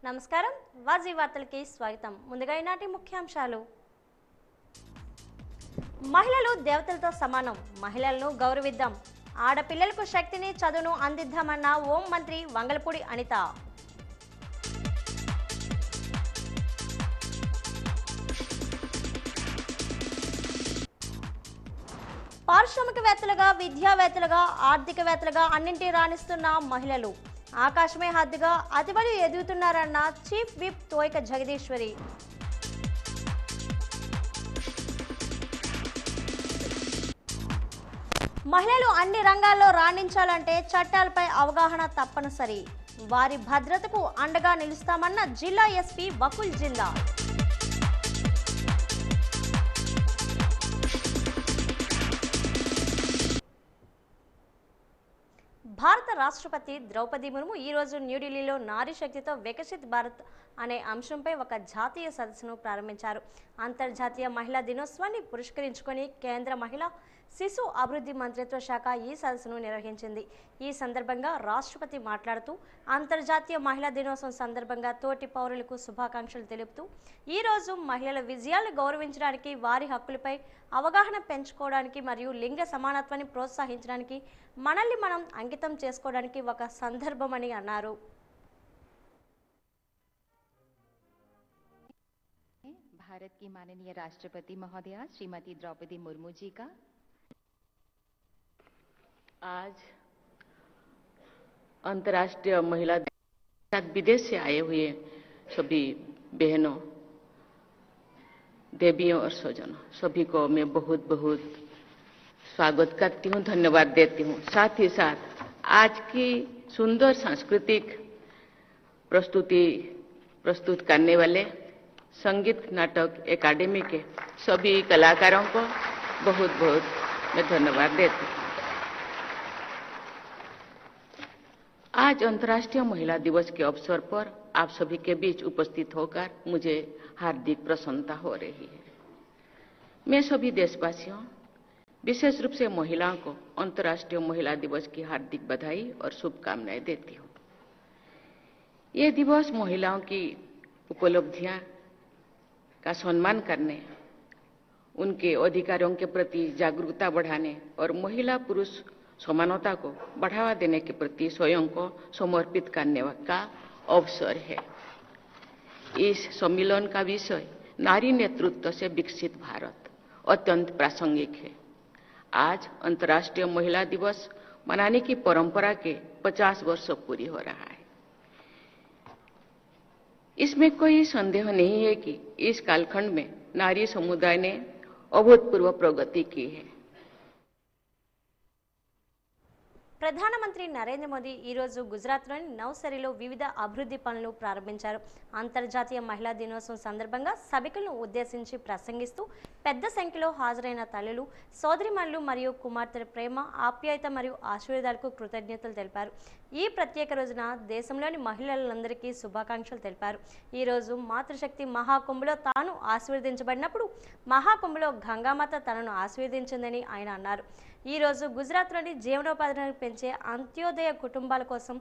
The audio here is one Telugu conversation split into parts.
నమస్కారం వాజీ వార్తలకి స్వాగతం. ముందుగా ఈనాటి ముఖ్యాంశాలు. మహిళలు దేవతలతో సమానం, మహిళలను గౌరవిద్దాం, ఆడపిల్లలకు శక్తిని చదువును అందిద్దామన్న హోం మంత్రి వంగలపూడి అనిత. పారిశ్రామికవేత్తలుగా, విద్యావేత్తలుగా, ఆర్థికవేత్తలుగా అన్నింటి రాణిస్తున్న మహిళలు ఆకాశమే హద్దుగా అతిబడి ఎదుగుతున్నారన్న చీఫ్ విప్ తోయిక జగదీశ్వరి. మహిళలు అన్ని రంగాల్లో రాణించాలంటే చట్టాలపై అవగాహన తప్పనిసరి, వారి భద్రతకు అండగా నిలుస్తామన్న జిల్లా ఎస్పీ బకుల్ జిందా. భారత రాష్ట్రపతి ద్రౌపది ముర్ము ఈరోజు న్యూఢిల్లీలో నారీ శక్తితో వికసిత్ భారత్ అనే అంశంపై ఒక జాతీయ సదస్సును ప్రారంభించారు. అంతర్జాతీయ మహిళా దినోత్సవాన్ని పురస్కరించుకొని కేంద్ర మహిళా శిశు అభివృద్ధి మంత్రిత్వ శాఖ ఈ సదస్సును నిర్వహించింది. ఈ సందర్భంగా రాష్ట్రపతి మాట్లాడుతూ అంతర్జాతీయ మహిళా దినోత్సవం సందర్భంగా తోటి పౌరులకు శుభాకాంక్షలు తెలుపుతూ ఈరోజు మహిళల విజయాలను గౌరవించడానికి, వారి హక్కులపై అవగాహన పెంచుకోవడానికి మరియు లింగ సమానత్వాన్ని ప్రోత్సహించడానికి మనల్ని మనం అంకితం చేసుకోవడానికి ఒక సందర్భమని అన్నారు. भारत की माननीय राष्ट्रपति महोदया श्रीमती द्रौपदी मुर्मू जी का आज अंतर्राष्ट्रीय महिला दिवस, विदेश से आए हुए सभी बहनों, देवियों और स्वजनों, सभी को मैं बहुत बहुत स्वागत करती हूँ, धन्यवाद देती हूँ। साथ ही साथ आज की सुंदर सांस्कृतिक प्रस्तुत करने वाले संगीत नाटक एकेडमी के सभी कलाकारों को बहुत बहुत मैं धन्यवाद देती हूँ। आज अंतर्राष्ट्रीय महिला दिवस के अवसर पर आप सभी के बीच उपस्थित होकर मुझे हार्दिक प्रसन्नता हो रही है। मैं सभी देशवासियों, विशेष रूप से महिलाओं को अंतर्राष्ट्रीय महिला दिवस की हार्दिक बधाई और शुभकामनाएं देती हूँ। ये दिवस महिलाओं की उपलब्धियां का सम्मान करने, उनके अधिकारों के प्रति जागरूकता बढ़ाने और महिला पुरुष समानता को बढ़ावा देने के प्रति स्वयं को समर्पित करने का अवसर है। इस सम्मेलन का विषय नारी नेतृत्व से विकसित भारत अत्यंत प्रासंगिक है। आज अंतर्राष्ट्रीय महिला दिवस मनाने की परंपरा के 50 वर्ष पूरी हो रहा है। इसमें कोई संदेह नहीं है कि इस कालखंड में नारी समुदाय ने अभूतपूर्व प्रगति की है। ప్రధానమంత్రి నరేంద్ర మోదీ ఈరోజు గుజరాత్లోని నవ్సరీలో వివిధ అభివృద్ధి పనులు ప్రారంభించారు. అంతర్జాతీయ మహిళా దినోత్సవం సందర్భంగా సభికులను ఉద్దేశించి ప్రసంగిస్తూ పెద్ద సంఖ్యలో హాజరైన తల్లులు, సోదరిమణులు మరియు కుమార్తెల ప్రేమ, ఆప్యాయత మరియు ఆశీర్వాదాలకు కృతజ్ఞతలు తెలిపారు. ఈ ప్రత్యేక రోజున దేశంలోని మహిళలందరికీ శుభాకాంక్షలు తెలిపారు. ఈరోజు మాతృశక్తి మహాకుంభలో తాను ఆశీర్వదించబడినప్పుడు మహాకుంభలో గంగామాత తనను ఆశీర్వదించిందని ఆయన అన్నారు. ఈరోజు గుజరాత్లోని జీవనోపాధిని పెంచే అంత్యోదయ కుటుంబాల కోసం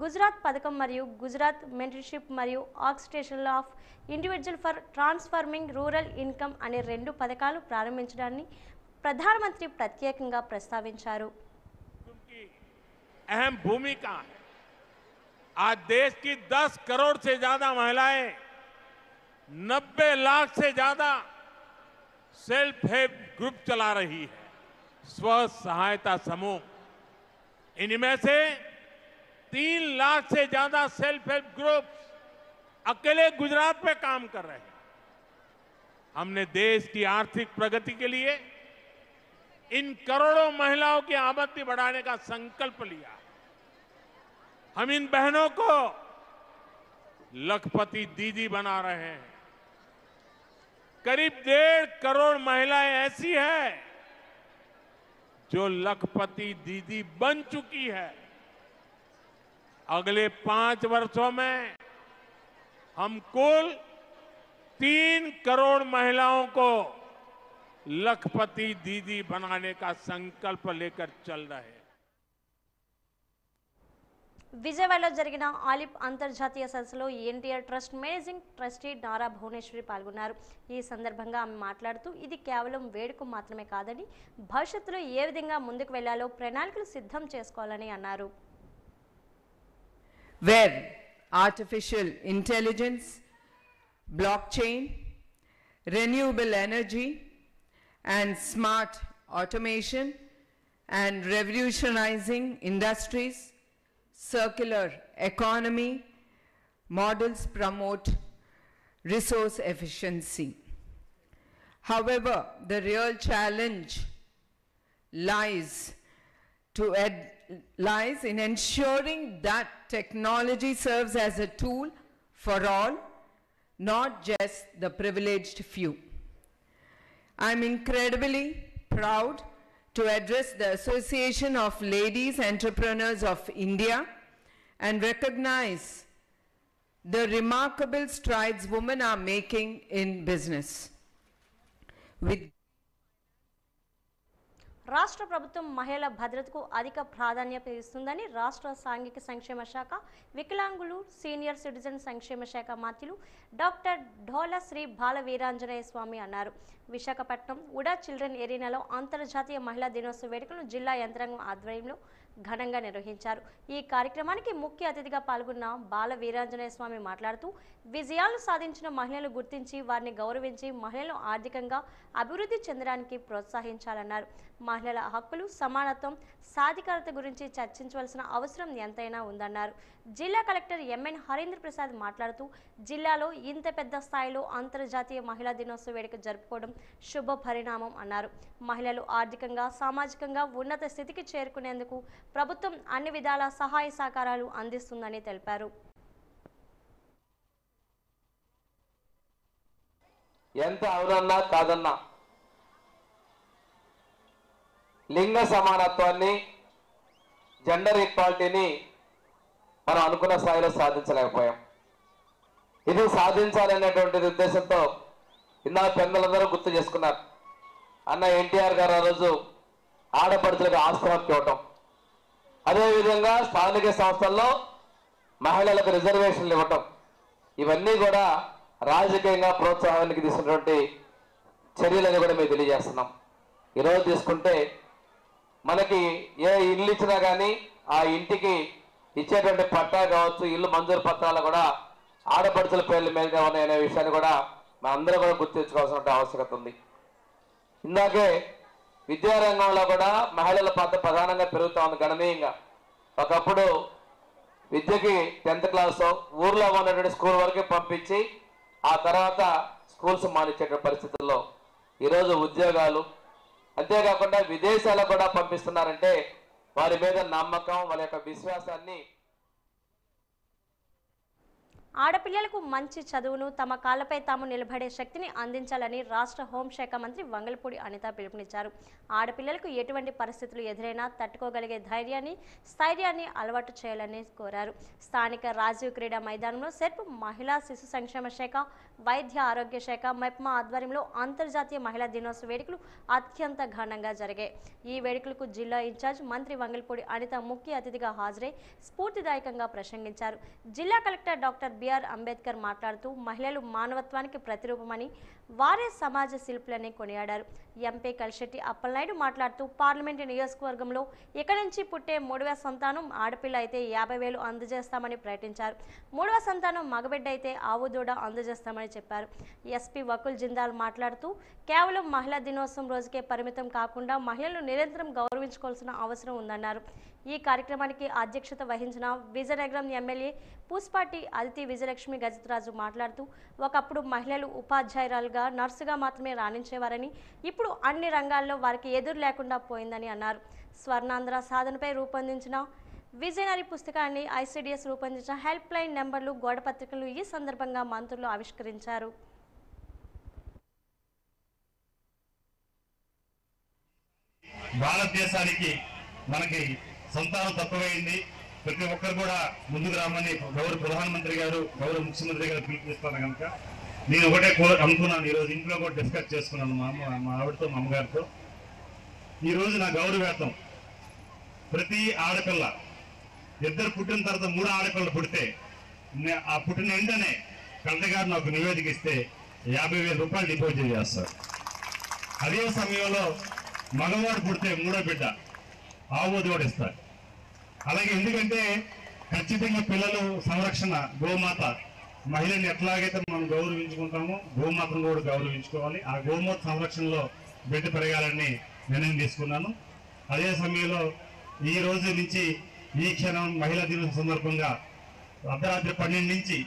గుజరాత్ పథకం మరియు గుజరాత్ మెంటర్షిప్ మరియు organisation of individual for transforming rural income అనే 2 పథకాలు ప్రారంభించడాన్ని ప్రధానమంత్రి ప్రత్యేకంగా ప్రస్తావించారు. अहम भूमिका है। आज देश की 10 करोड़ से ज्यादा महिलाएं, 90 लाख से ज्यादा सेल्फ हेल्प ग्रुप चला रही है, स्व सहायता समूह। इनमें से 3 लाख से ज्यादा सेल्फ हेल्प ग्रुप अकेले गुजरात में काम कर रहे हैं। हमने देश की आर्थिक प्रगति के लिए इन करोड़ों महिलाओं की आमदनी बढ़ाने का संकल्प लिया। हम इन बहनों को लखपति दीदी बना रहे हैं। करीब 1.5 करोड़ महिलाएं ऐसी हैं जो लखपति दीदी बन चुकी है। अगले 5 वर्षों में हम कुल 3 करोड़ महिलाओं को लखपति दीदी बनाने का संकल्प लेकर चल रहे हैं। విజయవాడలో జరిగిన ఆలిప్ అంతర్జాతీయ సదస్సులో NTR trust managing trustee Nara Bhuvaneshwari పాల్గొన్నారు. ఈ సందర్భంగా ఆమె మాట్లాడుతూ ఇది కేవలం వేడుక మాత్రమే కాదని భవిష్యత్తులో ఏ విధంగా ముందుకు వెళ్లాలో ప్రణాళికలు సిద్ధం చేసుకోవాలని అన్నారు. Where artificial intelligence, blockchain, renewable energy and smart automation and revolutionizing industries, circular economy models promote resource efficiency. However, the real challenge lies in ensuring that technology serves as a tool for all, not just the privileged few. I'm incredibly proud to address the Association of Ladies Entrepreneurs of India and recognize the remarkable strides women are making in business. రాష్ట్ర ప్రభుత్వం మహిళల భద్రతకు అధిక ప్రాధాన్యత ఇస్తుందని రాష్ట్ర సాంఘిక సంక్షేమ శాఖ, వికలాంగులు, సీనియర్ సిటిజన్ సంక్షేమ శాఖ మంత్రులు డాక్టర్ ఢోలా శ్రీ బాల వీరాంజనేయ స్వామి అన్నారు. విశాఖపట్నం ఉడా చిల్డ్రన్ ఎరీనాలో అంతర్జాతీయ మహిళా దినోత్సవ వేడుకలను జిల్లా యంత్రాంగం ఆధ్వర్యంలో ఘనంగా నిర్వహించారు. ఈ కార్యక్రమానికి ముఖ్య అతిథిగా పాల్గొన్న బాల వీరాంజనేయ స్వామి మాట్లాడుతూ విజయాలు సాధించిన మహిళలు గుర్తించి వారిని గౌరవించి మహిళలను ఆర్థికంగా అభివృద్ధి చెందడానికి ప్రోత్సహించాలన్నారు. మహిళల హక్కులు, సమానత్వం, సాధికారత గురించి చర్చించవలసిన అవసరం ఎంతైనా ఉందన్నారు. జిల్లా కలెక్టర్ ఎంఎన్ హరీంద్ర ప్రసాద్ మాట్లాడుతూ జిల్లాలో ఇంత పెద్ద స్థాయిలో అంతర్జాతీయ మహిళా దినోత్సవ వేడుక జరుపుకోవడం శుభ పరిణామం అన్నారు. మహిళలు ఆర్థికంగా, సామాజికంగా ఉన్నత స్థితికి చేరుకునేందుకు ప్రభుత్వం అన్ని విధాల సహాయ సహకారాలు అందిస్తుందని తెలిపారు. ఎంత అవునన్నా కాదన్నా లింగ సమానత్వాన్ని, జెండర్ ఈక్వాలిటీని మనం అనుకున్న స్థాయిలో సాధించలేకపోయాం. ఇది సాధించాలనేటువంటి ఉద్దేశంతో ఇందాక పెద్దలందరూ గుర్తు చేసుకున్నారు. అన్న ఎన్టీఆర్ గారు ఆ రోజు ఆడపడుచులకు ఆస్తి హక్కు ఇవ్వటం, అదేవిధంగా స్థానిక సంస్థల్లో మహిళలకు రిజర్వేషన్లు ఇవ్వటం, ఇవన్నీ కూడా రాజకీయంగా ప్రోత్సాహానికి తీసుకున్నటువంటి చర్యలని కూడా మేము తెలియజేస్తున్నాం. ఈరోజు తీసుకుంటే మనకి ఏ ఇల్లు ఇచ్చినా కానీ ఆ ఇంటికి ఇచ్చేటువంటి పట్టా కావచ్చు, ఇల్లు మంజూరు పత్రాలు కూడా ఆడపడుచుల పేర్ల మీదుగా ఉన్నాయనే విషయాన్ని కూడా మనందరూ కూడా గుర్తించుకోవాల్సిన ఆవశ్యకత ఉంది. ఇందాకే విద్యారంగంలో కూడా మహిళల పాత్ర ప్రధానంగా పెరుగుతూ ఉంది గణనీయంగా. ఒకప్పుడు విద్యకి 10th క్లాస్ ఊర్లో ఉన్నటువంటి స్కూల్ వరకే పంపించి ఆ తర్వాత స్కూల్స్ మానిచ్చేటువంటి పరిస్థితుల్లో ఈరోజు ఉద్యోగాలు, అంతేకాకుండా విదేశాలకు కూడా పంపిస్తున్నారంటే వారి మీద నమ్మకం, వాళ్ళ యొక్క విశ్వాసాన్ని. ఆడపిల్లలకు మంచి చదువును, తమ కాళ్లపై తాము నిలబడే శక్తిని అందించాలని రాష్ట్ర హోంశాఖ మంత్రి వంగలపూడి అనిత పిలుపునిచ్చారు. ఆడపిల్లలకు ఎటువంటి పరిస్థితులు ఎదురైనా తట్టుకోగలిగే ధైర్యాన్ని, స్థైర్యాన్ని అలవాటు చేయాలని కోరారు. స్థానిక రాజీవ్ క్రీడా మైదానంలో సెర్ప్ మహిళా శిశు సంక్షేమ శాఖ, వైద్య ఆరోగ్య శాఖ, మెప్మా ఆధ్వర్యంలో అంతర్జాతీయ మహిళా దినోత్సవ వేడుకలు అత్యంత ఘనంగా జరిగాయి. ఈ వేడుకలకు జిల్లా ఇన్ఛార్జ్ మంత్రి వంగలపూడి అనిత ముఖ్య అతిథిగా హాజరై స్ఫూర్తిదాయకంగా ప్రసంగించారు. జిల్లా కలెక్టర్ డాక్టర్ బిఆర్ అంబేద్కర్ మాట్లాడుతూ మహిళలు మానవత్వానికి ప్రతిరూపమని, వారే సమాజ శిల్పులని కొనియాడారు. ఎంపీ కలిశెట్టి అప్పలనాయుడు మాట్లాడుతూ పార్లమెంటు నియోజకవర్గంలో ఇక నుంచి పుట్టే 3వ సంతానం ఆడపిల్ల అయితే 50,000 అందజేస్తామని ప్రకటించారు. 3వ సంతానం మగబిడ్డ అయితే ఆవుదూడ అందజేస్తామని చెప్పారు. ఎస్పీ వకుల్ జిందాల్ మాట్లాడుతూ కేవలం మహిళా దినోత్సవం రోజుకే పరిమితం కాకుండా మహిళలు నిరంతరం గౌరవించుకోవాల్సిన అవసరం ఉందన్నారు. ఈ కార్యక్రమానికి అధ్యక్షత వహించిన విజయనగరం ఎమ్మెల్యే పూస్పాటి అదితి విజయలక్ష్మి గజతరాజు మాట్లాడుతూ ఒకప్పుడు మహిళలు ఉపాధ్యాయురాలుగా, నర్సుగా మాత్రమే రాణించేవారని, ఇప్పుడు అన్ని రంగాల్లో వారికి ఎదురు లేకుండా పోయిందని అన్నారు. స్వర్ణాంధ్ర సాధనపై రూపొందించిన విజయనగరి పుస్తకాన్ని ఐసిడిఎస్ రూపొందించిన హెల్ప్ లైన్ నెంబర్లు, గోడపత్రికలు ఈ సందర్భంగా మంత్రులు ఆవిష్కరించారు. భారతదేశానికి మనకి సంతానం తక్కువైంది. ప్రతి ఒక్కరు కూడా ముందుకు రామని గౌరవ ప్రధానమంత్రి గారు, గౌరవ ముఖ్యమంత్రి గారు పిలుపునిస్తున్నారు కనుక నేను ఒకటే అనుకున్నాను. ఈరోజు ఇంట్లో కూడా డిస్కస్ చేసుకున్నాను మా ఆవిడతో, మా అమ్మగారితో. ఈరోజు నా గౌరవేతం ప్రతి ఆడపిల్ల ఇద్దరు పుట్టిన తర్వాత 3 ఆడపిల్లలు పుడితే ఆ పుట్టిన వెంటనే కలెక్టర్ గారు నాకు నివేదిక ఇస్తే 50,000 రూపాయలు డిపాజిట్ చేస్తారు. అదే సమయంలో మగవాడు పుడితే 3వ బిడ్డ ఆవోది కూడా ఇస్తారు. అలాగే ఎందుకంటే ఖచ్చితంగా పిల్లలు సంరక్షణ గోమాత మహిళని ఎట్లాగైతే మనం గౌరవించుకుంటామో గోమాతను కూడా గౌరవించుకోవాలి. ఆ గోమాత సంరక్షణలో బిడ్డ పెరగాలని నిర్ణయం తీసుకున్నాను. అదే సమయంలో ఈ రోజు నుంచి ఈ క్షణం మహిళా దినోత్సవం సందర్భంగా అర్ధరాత్రి 12 నుంచి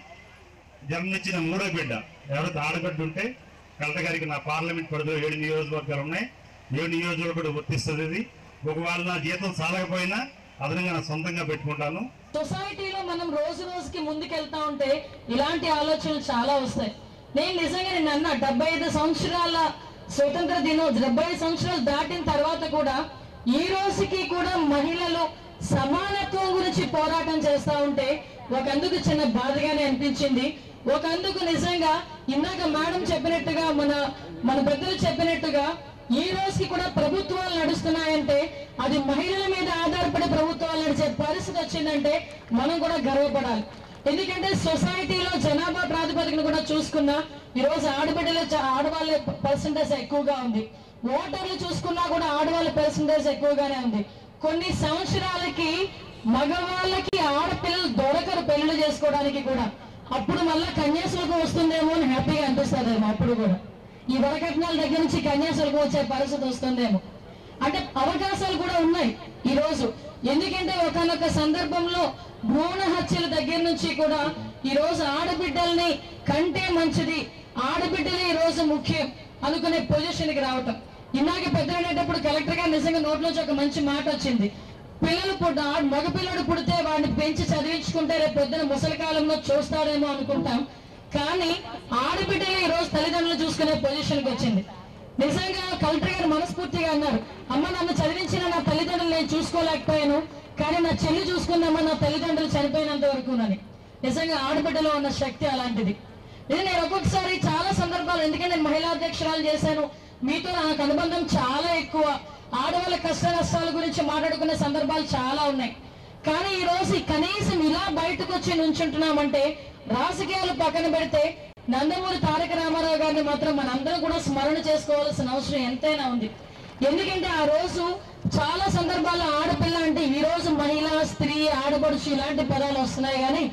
జన్మనిచ్చిన 3వ బిడ్డ ఎవరైతే ఆడబిడ్డ ఉంటే కలెక్టర్ గారికి నా పార్లమెంట్ పరిధిలో 7 నియోజకవర్గాలు ఉన్నాయి. 7 నియోజకవర్గాలు వర్తిస్తుంది. ఇది ఒకవేళ నా జీతం సాలకపోయినా అదనంగా నా సొంతంగా పెట్టుకుంటాను. సొసైటీలో మనం రోజు రోజుకి ముందుకెళ్తా ఉంటే ఇలాంటి ఆలోచనలు చాలా వస్తాయి. నేను నిజంగా అన్న 75 సంవత్సరాల స్వతంత్ర దినోత్సవం 75 సంవత్సరాలు దాటిన తర్వాత కూడా ఈ రోజుకి కూడా మహిళలు సమానత్వం గురించి పోరాటం చేస్తా ఉంటే ఒకందుకు చిన్న బాధగానే అనిపించింది. ఒకందుకు నిజంగా ఇందాక మేడం చెప్పినట్టుగా మన పెద్దలు చెప్పినట్టుగా ఈ రోజుకి కూడా ప్రభుత్వాలు నడుస్తున్నాయంటే అది మహిళల మీద ఆధారపడి ప్రభుత్వాలు నడిచే పరిస్థితి వచ్చిందంటే మనం కూడా గర్వపడాలి. ఎందుకంటే సొసైటీలో జనాభా ప్రాతిపదికను కూడా చూసుకున్నా ఈరోజు ఆడవాళ్ళ పర్సంటేజ్ ఎక్కువగా ఉంది. ఓటర్లు చూసుకున్నా కూడా ఆడవాళ్ళ పర్సంటేజ్ ఎక్కువగానే ఉంది. కొన్ని సంవత్సరాలకి మగవాళ్ళకి ఆడపిల్లలు దొరకరు పెళ్లి చేసుకోవడానికి కూడా. అప్పుడు మళ్ళా కన్యాశుల్కం వస్తుందేమో అని హ్యాపీగా అనిపిస్తుందేమో. అప్పుడు కూడా ఈ వరకట్నాల దగ్గర నుంచి కన్యాశుల్కం వచ్చే పరిస్థితి వస్తుందేమో. అంటే అవకాశాలు కూడా ఉన్నాయి ఈ రోజు. ఎందుకంటే ఒకనొక సందర్భంలో భ్రూణ హత్యల దగ్గర నుంచి కూడా ఈ రోజు ఆడబిడ్డల్ని కంటే మంచిది ఆడబిడ్డలే ఈ రోజు ముఖ్యం అనుకునే పొజిషన్ కి రావటం. ఇందాక పెద్దనేటప్పుడు కలెక్టర్ గారు నిజంగా నోట్లోంచి ఒక మంచి మాట వచ్చింది. మగపిల్లడు పుడితే వాడిని పెంచి చదివించుకుంటే రేపు పొద్దున ముసలి కాలంలో చూస్తాడేమో అనుకుంటాం. కానీ ఆడబిడ్డలే ఈ రోజు తల్లిదండ్రులు చూసుకునే పొజిషన్కి వచ్చింది. నిజంగా కలెక్టర్ గారు మనస్ఫూర్తిగా అన్నారు, అమ్మ నన్ను చదివించిన నా తల్లిదండ్రులు నేను చూసుకోలేకపోయాను, కానీ నా చెల్లి చూసుకున్నామా నా తల్లిదండ్రులు చనిపోయినంత వరకునని. నిజంగా ఆడబిడ్డలో ఉన్న శక్తి అలాంటిది. ఇది నేను ఒక్కొక్కసారి చాలా సందర్భాలు, ఎందుకంటే నేను మహిళా అధ్యక్షురాలు చేశాను, మీతో నాకు అనుబంధం చాలా ఎక్కువ. ఆడవాళ్ళ కష్ట నష్టాల గురించి మాట్లాడుకునే సందర్భాలు చాలా ఉన్నాయి. కానీ ఈ రోజు కనీసం ఇలా బయటకు వచ్చి నుంచుంటున్నామంటే రాజకీయాలు పక్కన పెడితే నందమూరి తారక రామారావు గారిని మాత్రం మనందరం కూడా స్మరణ చేసుకోవాల్సిన అవసరం ఎంతైనా ఉంది. ఎందుకంటే ఆ రోజు చాలా సందర్భాల్లో ఆడపిల్ల అంటే ఈ రోజు మహిళ, స్త్రీ, ఆడపడుచు ఇలాంటి పదాలు వస్తున్నాయి. కానీ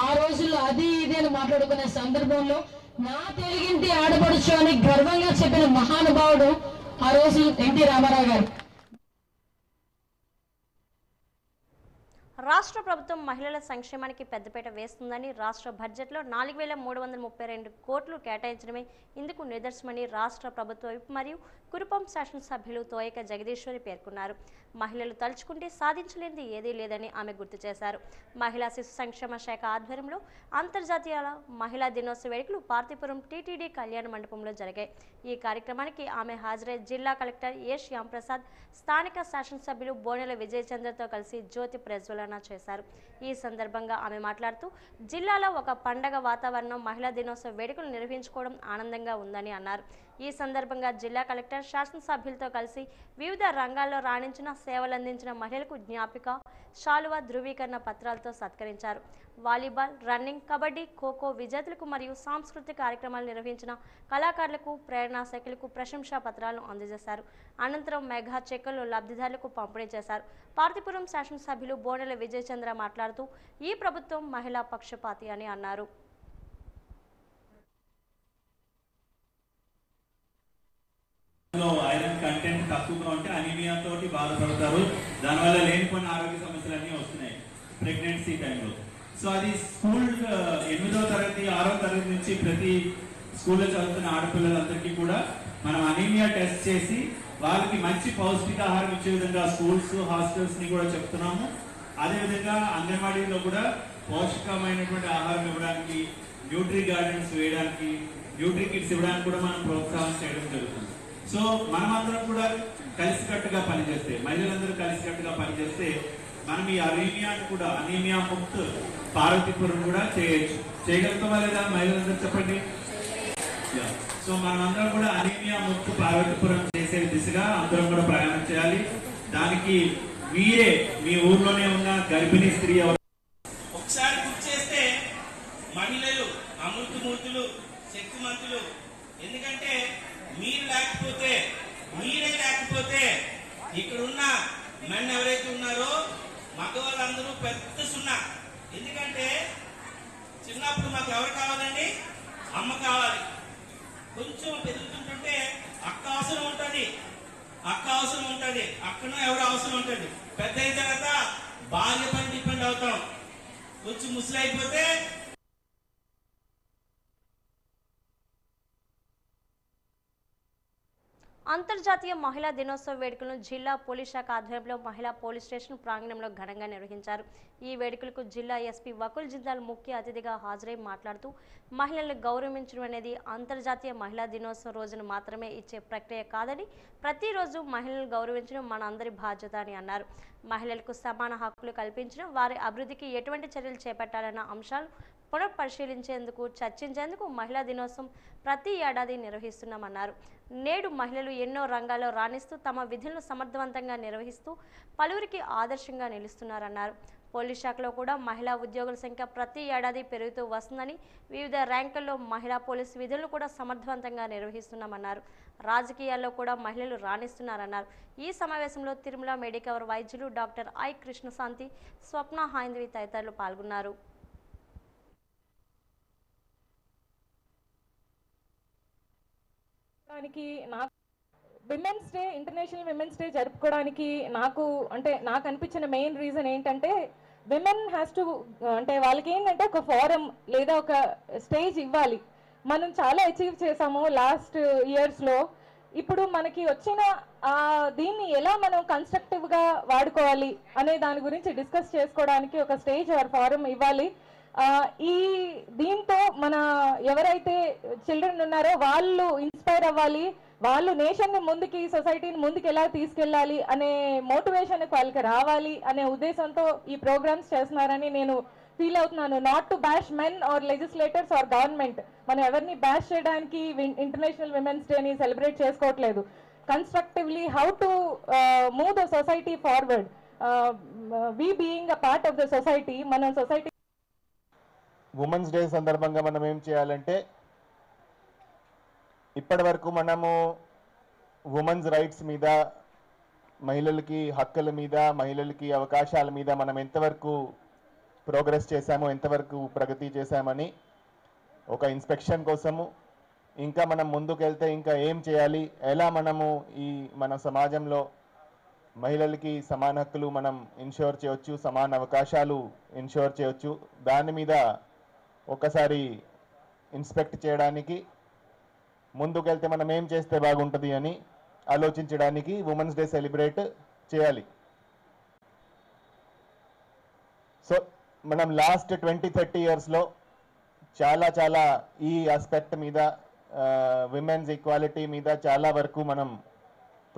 ఆ రోజుల్లో అది ఇది అని మాట్లాడుకునే సందర్భంలో నా తెలుగింటి ఆడపడుచు అని గర్వంగా చెప్పిన మహానుభావుడు ఆ రోజు ఎన్టీ రామారావు గారు. రాష్ట్ర ప్రభుత్వం మహిళల సంక్షేమానికి పెద్దపీట వేస్తుందని రాష్ట్ర బడ్జెట్లో 4,332 కోట్లు కేటాయించడమే ఇందుకు నిదర్శనమని రాష్ట్ర ప్రభుత్వ విప్ మరియు కురుపాం శాసనసభ్యులు తోయక జగదీశ్వరి పేర్కొన్నారు. మహిళలు తలుచుకుంటే సాధించలేనిది ఏదీ లేదని ఆమె గుర్తు చేశారు. మహిళా శిశు సంక్షేమ శాఖ ఆధ్వర్యంలో అంతర్జాతీయ మహిళా దినోత్సవ వేడుకలు పార్తీపురం టీటీడీ కళ్యాణ మండపంలో జరిగాయి. ఈ కార్యక్రమానికి ఆమె హాజరై జిల్లా కలెక్టర్ ఏ శ్యాంప్రసాద్, స్థానిక శాసనసభ్యులు బోనెల విజయచంద్రతో కలిసి జ్యోతి ప్రజ్వలన చేశారు. ఈ సందర్భంగా ఆమె మాట్లాడుతూ జిల్లాలో ఒక పండగ వాతావరణం మహిళా దినోత్సవ వేడుకలు నిర్వహించుకోవడం ఆనందంగా ఉందని అన్నారు. ఈ సందర్భంగా జిల్లా కలెక్టర్ శాసనసభ్యులతో కలిసి వివిధ రంగాల్లో రాణించిన సేవలందించిన మహిళలకు జ్ఞాపిక, శాలువా, ధృవీకరణ పత్రాలతో సత్కరించారు. వాలీబాల్, రన్నింగ్, కబడ్డీ, ఖోఖో విజేతలకు మరియు సాంస్కృతిక కార్యక్రమాలు నిర్వహించిన కళాకారులకు, ప్రేరణా శాఖలకు ప్రశంసా పత్రాలను అందజేశారు. అనంతరం మెగా చెక్కులు లబ్ధిదారులకు పంపిణీ చేశారు. పార్తీపురం శాసనసభ్యులు బోనెల విజయచంద్ర మాట్లాడుతూ ఈ ప్రభుత్వం మహిళా పక్షపాతి అని అన్నారు. ఐరన్ కంటెంట్ తక్కువగా ఉంటే అనీమియా తోటి బాధపడతారు. దానివల్ల లేనిపోయిన ఆరోగ్య సమస్యలన్నీ వస్తున్నాయి ప్రెగ్నెన్సీ టైంలో. సో అది స్కూల్ 8వ తరగతి 6వ తరగతి నుంచి ప్రతి స్కూల్లో చదువుతున్న ఆడపిల్లలందరికీ కూడా మనం అనీమియా టెస్ట్ చేసి వాళ్ళకి మంచి పౌష్టికాహారం ఇచ్చే విధంగా స్కూల్స్, హాస్టల్స్ ని కూడా చెప్తున్నాము. అదేవిధంగా అంగన్వాడీలో కూడా పౌష్టికమైనటువంటి ఆహారం ఇవ్వడానికి, న్యూట్రీ గార్డెన్స్ వేయడానికి, న్యూట్రీ కిట్స్ ఇవ్వడానికి కూడా మనం ప్రోత్సాహం చేయడం జరుగుతుంది. సో మనమందరం కూడా కలిసికట్టుగా పనిచేస్తే, మహిళలందరూ కలిసికట్టుగా పనిచేస్తే మనం ఈ అనీమియా ముక్త్ పార్వతీపురం కూడా చేయగలుగుతామా లేదా? మహిళలందరూ చెప్పండి. సో మనమందరం కూడా అనీమియా ముక్త్ పార్వతీపురం చేసే దిశగా అందరం కూడా ప్రయాణం చేయాలి. దానికి మీరే మీ ఊర్లోనే ఉన్న గర్భిణీ స్త్రీ మగవాళ్ళందరూ పెద్ద సున్నా. ఎందుకంటే చిన్నప్పుడు మాకు ఎవరు కావాలండి? అమ్మ కావాలి. కొంచెం పెరుగుతుంటుంటే అక్క అవసరం ఉంటుంది, అక్కను ఎవరు అవసరం ఉంటుంది. పెద్ద అయిన తర్వాత భార్య పని డిపెండ్ అవుతాం. కొంచెం ముసలి అయిపోతే అంతర్జాతీయ మహిళా దినోత్సవ వేడుకలను జిల్లా పోలీస్ శాఖ ఆధ్వర్యంలో మహిళా పోలీస్ స్టేషన్ ప్రాంగణంలో ఘనంగా నిర్వహించారు. ఈ వేడుకలకు జిల్లా ఎస్పీ వకుల్ జిందాల్ ముఖ్య అతిథిగా హాజరై మాట్లాడుతూ మహిళలను గౌరవించడం అనేది అంతర్జాతీయ మహిళా దినోత్సవం రోజున మాత్రమే ఇచ్చే ప్రక్రియ కాదని, ప్రతిరోజు మహిళలను గౌరవించడం మన అందరి బాధ్యత అని అన్నారు. మహిళలకు సమాన హక్కులు కల్పించడం, వారి అభివృద్ధికి ఎటువంటి చర్యలు చేపట్టాలన్న అంశాలు పునఃపరిశీలించేందుకు చర్చించేందుకు మహిళా దినోత్సవం ప్రతి ఏడాది నిర్వహిస్తున్నామన్నారు. నేడు మహిళలు ఎన్నో రంగాల్లో రాణిస్తూ తమ విధులను సమర్థవంతంగా నిర్వహిస్తూ పలువురికి ఆదర్శంగా నిలుస్తున్నారన్నారు. పోలీస్ శాఖలో కూడా మహిళా ఉద్యోగుల సంఖ్య ప్రతి ఏడాది పెరుగుతూ వస్తుందని, వివిధ ర్యాంకుల్లో మహిళా పోలీసు విధులను కూడా సమర్థవంతంగా నిర్వహిస్తున్నామన్నారు. రాజకీయాల్లో కూడా మహిళలు రాణిస్తున్నారన్నారు. ఈ సమావేశంలో తిరుమల మెడికవర్ వైద్యులు డాక్టర్ ఐ కృష్ణశాంతి, స్వప్న హైందవి తదితరులు పాల్గొన్నారు. Women's day, international women's day జరుపుకోవడానికి నాకు అనిపించిన మెయిన్ రీజన్ ఏంటంటే, విమెన్ హ్యాస్ టు అంటే వాళ్ళకి ఏంటంటే ఒక ఫోరం లేదా ఒక స్టేజ్ ఇవ్వాలి. మనం చాలా అచీవ్ చేసాము లాస్ట్ ఇయర్స్లో. ఇప్పుడు మనకి వచ్చిన దీన్ని ఎలా మనం కన్స్ట్రక్టివ్గా వాడుకోవాలి అనే దాని గురించి డిస్కస్ చేసుకోవడానికి ఒక స్టేజ్ ఆర్ ఫోరం ఇవ్వాలి. ఈ దీంతో మన ఎవరైతే చిల్డ్రన్ ఉన్నారో వాళ్ళు ఇన్స్పైర్ అవ్వాలి, వాళ్ళు నేషన్ని ముందుకి, సొసైటీని ముందుకు ఎలా తీసుకెళ్ళాలి అనే మోటివేషన్ వాళ్ళకి రావాలి అనే ఉద్దేశంతో ఈ ప్రోగ్రామ్స్ చేస్తున్నారని నేను ఫీల్ అవుతున్నాను. Not to bash men or legislators or government. మనం ఎవరిని బ్యాష్ చేయడానికి ఇంటర్నేషనల్ విమెన్స్ డేని సెలబ్రేట్ చేసుకోవట్లేదు. Constructively how to move the society forward, we being a part of the society. మనం సొసైటీ ఉమెన్స్ డే సందర్భంగా మనం ఏం చేయాలంటే, ఇప్పటి వరకు మనము ఉమెన్స్ రైట్స్ మీద, మహిళలకి హక్కుల మీద, మహిళలకి అవకాశాల మీద మనం ఎంతవరకు ప్రోగ్రెస్ చేశామో, ఎంతవరకు ప్రగతి చేశామని ఒక ఇన్స్పెక్షన్ కోసము, ఇంకా మనం ముందుకెళ్తే ఇంకా ఏం చేయాలి, ఎలా మనము ఈ మన సమాజంలో మహిళలకి సమాన హక్కులు మనం ఇన్షూర్ చేయవచ్చు, సమాన అవకాశాలు ఇన్షూర్ చేయవచ్చు, దాని మీద ఒకసారి ఇన్స్పెక్ట్ చేయడానికి, ముందుకెళ్తే మనం ఏం చేస్తే బాగుంటుంది అని ఆలోచించడానికి ఉమెన్స్ డే సెలబ్రేట్ చేయాలి. సో మనం లాస్ట్ 20-30 ఇయర్స్లో చాలా ఈ ఆస్పెక్ట్ మీద, విమెన్స్ ఈక్వాలిటీ మీద చాలా వరకు మనం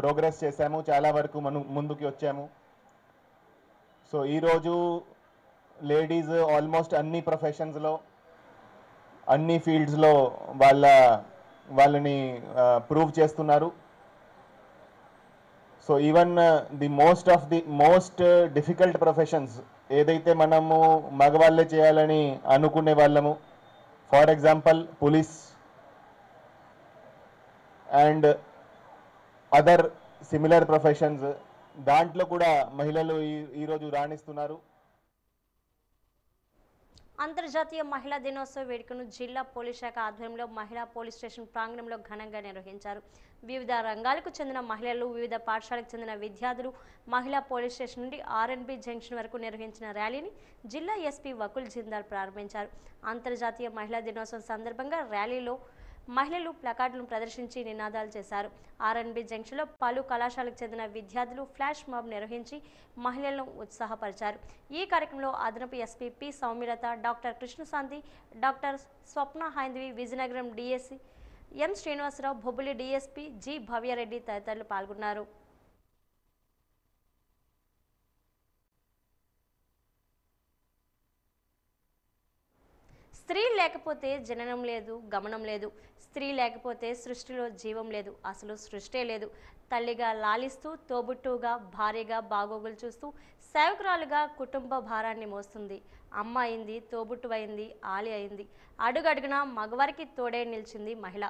ప్రోగ్రెస్ చేశాము, చాలా వరకు మనం ముందుకు వచ్చాము. సో ఈరోజు లేడీస్ ఆల్మోస్ట్ అన్ని ప్రొఫెషన్స్లో, అన్ని ఫీల్డ్స్లో వాళ్ళని ప్రూవ్ చేస్తున్నారు. So even the most difficult professions ఏదైతే మనము మగవాళ్ళే చేయాలని అనుకునే వాళ్ళము, for example police and other similar professions, దాంట్లో కూడా మహిళలు ఈరోజు రాణిస్తున్నారు. అంతర్జాతీయ మహిళా దినోత్సవ వేడుకను జిల్లా పోలీస్ శాఖ ఆధ్వర్యంలో మహిళా పోలీస్ స్టేషన్ ప్రాంగణంలో ఘనంగా నిర్వహించారు. వివిధ రంగాలకు చెందిన మహిళలు, వివిధ పాఠశాలకు చెందిన విద్యార్థులు మహిళా పోలీస్ స్టేషన్ నుండి ఆర్ఎన్బి జంక్షన్ వరకు నిర్వహించిన ర్యాలీని జిల్లా ఎస్పీ వకుల్ జిందాల్ ప్రారంభించారు. అంతర్జాతీయ మహిళా దినోత్సవం సందర్భంగా ర్యాలీలో మహిళలు ప్లకార్డులను ప్రదర్శించి నినాదాలు చేశారు. ఆర్ఎన్బి జంక్షన్లో పలు కళాశాలకు చెందిన విద్యార్థులు ఫ్లాష్ మాబ్ నిర్వహించి మహిళలను ఉత్సాహపరిచారు. ఈ కార్యక్రమంలో అదనపు SP P Soumyalatha, doctor Krishnashanti, doctor Swapna Haindavi, Vizianagaram DSC M Srinivasarao, Bobbili DSP G Bhavya Reddy తదితరులు పాల్గొన్నారు. స్త్రీ లేకపోతే జననం లేదు, గమనం లేదు. స్త్రీ లేకపోతే సృష్టిలో జీవం లేదు, అసలు సృష్టే లేదు. తల్లిగా లాలిస్తూ, తోబుట్టుగా, భార్యగా బాగోగులు చూస్తూ, సేవకురాలుగా కుటుంబ భారాన్ని మోస్తుంది. అమ్మ అయింది, తోబుట్టు అయింది, ఆలి అయింది. అడుగడుగునా మగవారికి తోడే నిలిచింది మహిళ.